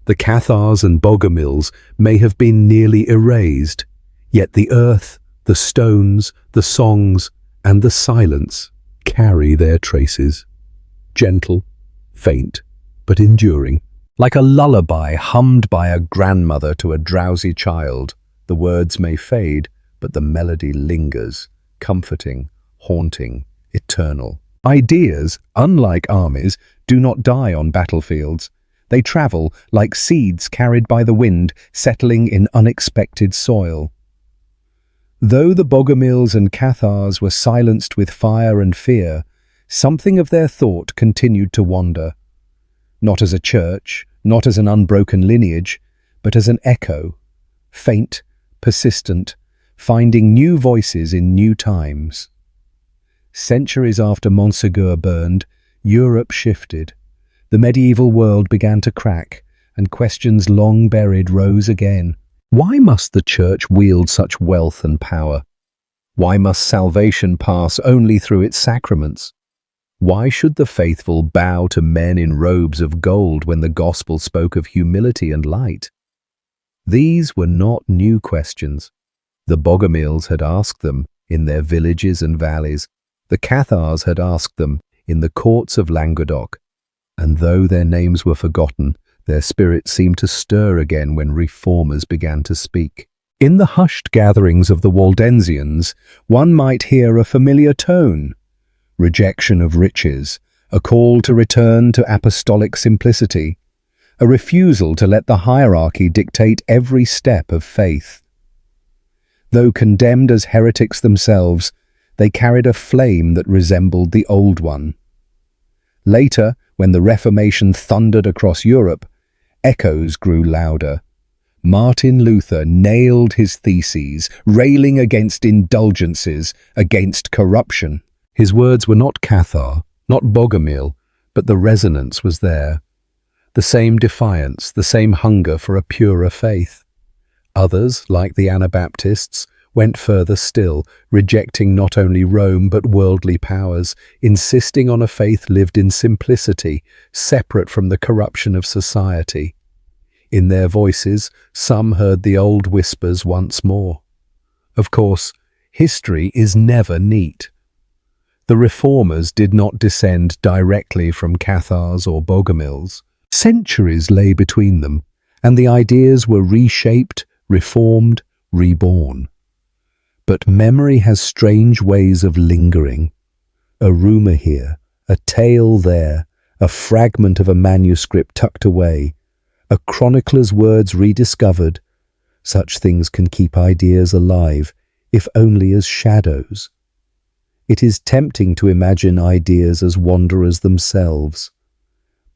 The Cathars and Bogomils may have been nearly erased, yet the earth, the stones, the songs, and the silence carry their traces. Gentle, faint, but enduring. Like a lullaby hummed by a grandmother to a drowsy child, the words may fade, but the melody lingers, comforting, haunting, eternal. Ideas, unlike armies, do not die on battlefields. They travel like seeds carried by the wind, settling in unexpected soil. Though the Bogomils and Cathars were silenced with fire and fear, something of their thought continued to wander. Not as a church, not as an unbroken lineage, but as an echo, faint, persistent, finding new voices in new times. Centuries after Montségur burned, Europe shifted. The medieval world began to crack, and questions long buried rose again. Why must the Church wield such wealth and power? Why must salvation pass only through its sacraments? Why should the faithful bow to men in robes of gold when the gospel spoke of humility and light? These were not new questions. The Bogomils had asked them in their villages and valleys. The Cathars had asked them in the courts of Languedoc. And though their names were forgotten, their spirits seemed to stir again when reformers began to speak. In the hushed gatherings of the Waldensians, one might hear a familiar tone: rejection of riches, a call to return to apostolic simplicity, a refusal to let the hierarchy dictate every step of faith. Though condemned as heretics themselves, they carried a flame that resembled the old one. Later, when the Reformation thundered across Europe, echoes grew louder. Martin Luther nailed his theses, railing against indulgences, against corruption. His words were not Cathar, not Bogomil, but the resonance was there. The same defiance, the same hunger for a purer faith. Others, like the Anabaptists, went further still, rejecting not only Rome but worldly powers, insisting on a faith lived in simplicity, separate from the corruption of society. In their voices, some heard the old whispers once more. Of course, history is never neat. The reformers did not descend directly from Cathars or Bogomils. Centuries lay between them, and the ideas were reshaped, reformed, reborn. But memory has strange ways of lingering. A rumor here, a tale there, a fragment of a manuscript tucked away, a chronicler's words rediscovered. Such things can keep ideas alive, if only as shadows. It is tempting to imagine ideas as wanderers themselves.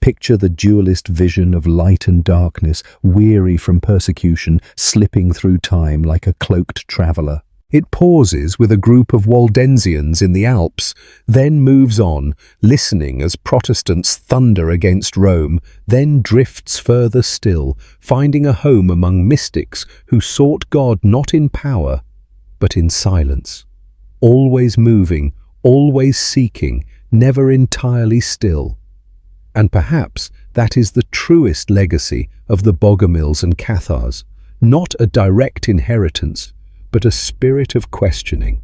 Picture the dualist vision of light and darkness, weary from persecution, slipping through time like a cloaked traveller. It pauses with a group of Waldensians in the Alps, then moves on, listening as Protestants thunder against Rome, then drifts further still, finding a home among mystics who sought God not in power, but in silence. Always moving, always seeking, never entirely still. And perhaps that is the truest legacy of the Bogomils and Cathars, not a direct inheritance, but a spirit of questioning,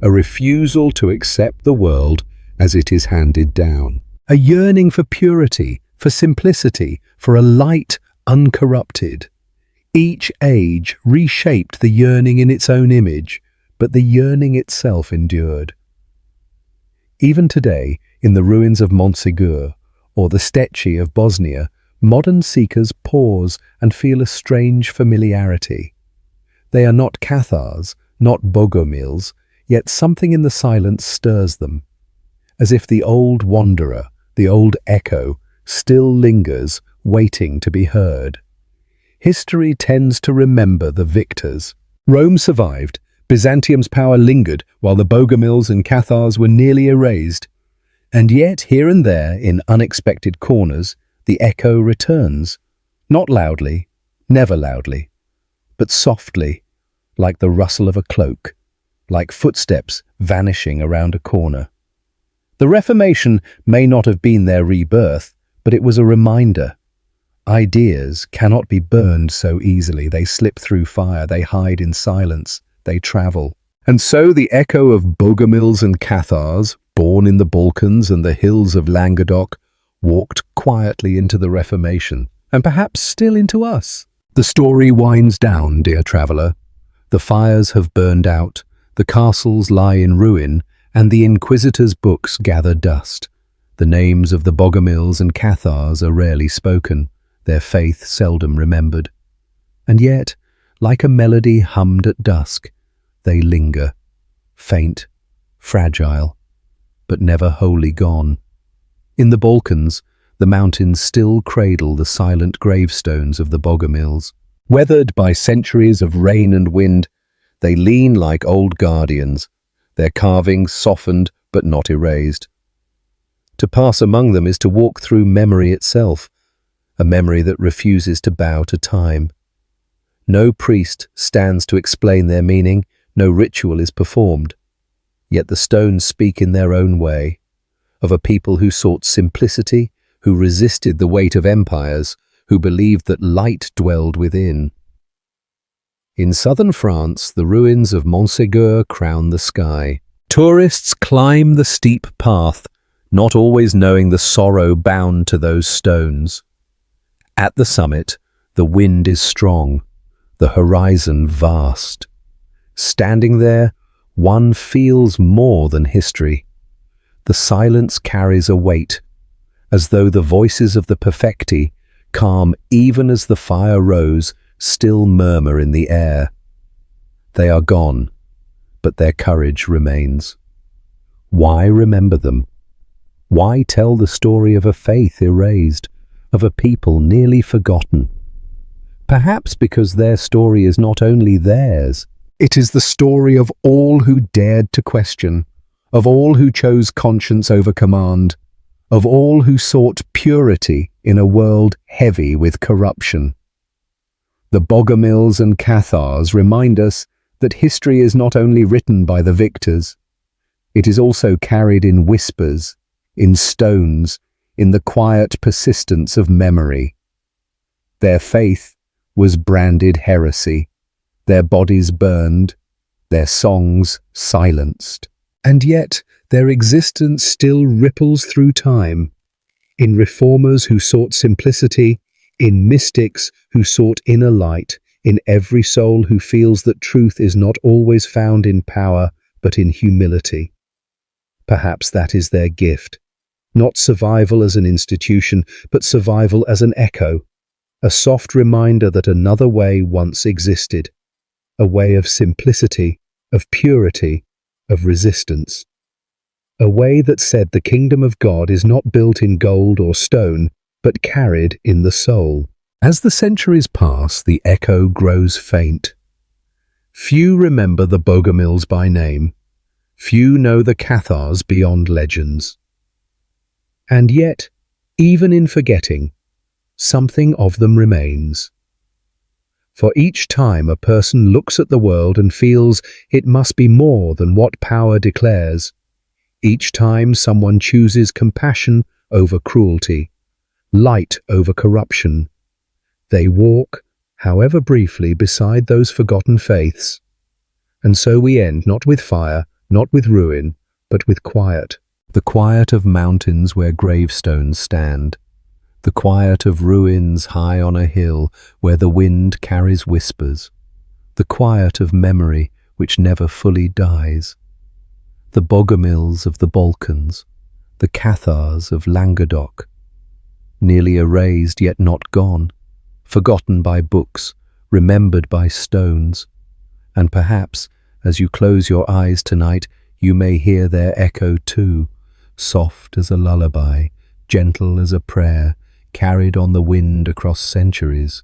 a refusal to accept the world as it is handed down, a yearning for purity, for simplicity, for a light uncorrupted. Each age reshaped the yearning in its own image, but the yearning itself endured. Even today, in the ruins of Montségur or the Stetchi of Bosnia, modern seekers pause and feel a strange familiarity. They are not Cathars, not Bogomils, yet something in the silence stirs them, as if the old wanderer, the old echo, still lingers, waiting to be heard. History tends to remember the victors. Rome survived, Byzantium's power lingered while the Bogomils and Cathars were nearly erased. And yet, here and there, in unexpected corners, the echo returns, not loudly, never loudly, but softly, like the rustle of a cloak, like footsteps vanishing around a corner. The Reformation may not have been their rebirth, but it was a reminder. Ideas cannot be burned so easily. They slip through fire, they hide in silence, they travel. And so the echo of Bogomils and Cathars, born in the Balkans and the hills of Languedoc, walked quietly into the Reformation, and perhaps still into us. The story winds down, dear traveller. The fires have burned out, the castles lie in ruin, and the Inquisitor's books gather dust. The names of the Bogomils and Cathars are rarely spoken, their faith seldom remembered. And yet, like a melody hummed at dusk, they linger, faint, fragile, but never wholly gone. In the Balkans, the mountains still cradle the silent gravestones of the Bogomils. Weathered by centuries of rain and wind, they lean like old guardians, their carvings softened but not erased. To pass among them is to walk through memory itself, a memory that refuses to bow to time. No priest stands to explain their meaning, no ritual is performed. Yet the stones speak in their own way, of a people who sought simplicity, who resisted the weight of empires, who believed that light dwelled within. In southern France, the ruins of Montségur crown the sky. Tourists climb the steep path, not always knowing the sorrow bound to those stones. At the summit, the wind is strong, the horizon vast. Standing there, one feels more than history. The silence carries a weight, as though the voices of the perfecti, calm even as the fire rose, still murmur in the air. They are gone, but their courage remains. Why remember them? Why tell the story of a faith erased, of a people nearly forgotten? Perhaps because their story is not only theirs, it is the story of all who dared to question, of all who chose conscience over command, of all who sought purity in a world heavy with corruption. The Bogomils and Cathars remind us that history is not only written by the victors, it is also carried in whispers, in stones, in the quiet persistence of memory. Their faith was branded heresy, their bodies burned, their songs silenced. And yet their existence still ripples through time, in reformers who sought simplicity, in mystics who sought inner light, in every soul who feels that truth is not always found in power, but in humility. Perhaps that is their gift, not survival as an institution, but survival as an echo, a soft reminder that another way once existed, a way of simplicity, of purity, of resistance. A way that said the kingdom of God is not built in gold or stone, but carried in the soul. As the centuries pass, the echo grows faint. Few remember the Bogomils by name. Few know the Cathars beyond legends. And yet, even in forgetting, something of them remains. For each time a person looks at the world and feels it must be more than what power declares, each time someone chooses compassion over cruelty, light over corruption, they walk, however briefly, beside those forgotten faiths. And so we end not with fire, not with ruin, but with quiet. The quiet of mountains where gravestones stand. The quiet of ruins high on a hill where the wind carries whispers. The quiet of memory which never fully dies. The Bogomils of the Balkans, the Cathars of Languedoc, nearly erased yet not gone, forgotten by books, remembered by stones. And perhaps, as you close your eyes tonight, you may hear their echo too, soft as a lullaby, gentle as a prayer, carried on the wind across centuries.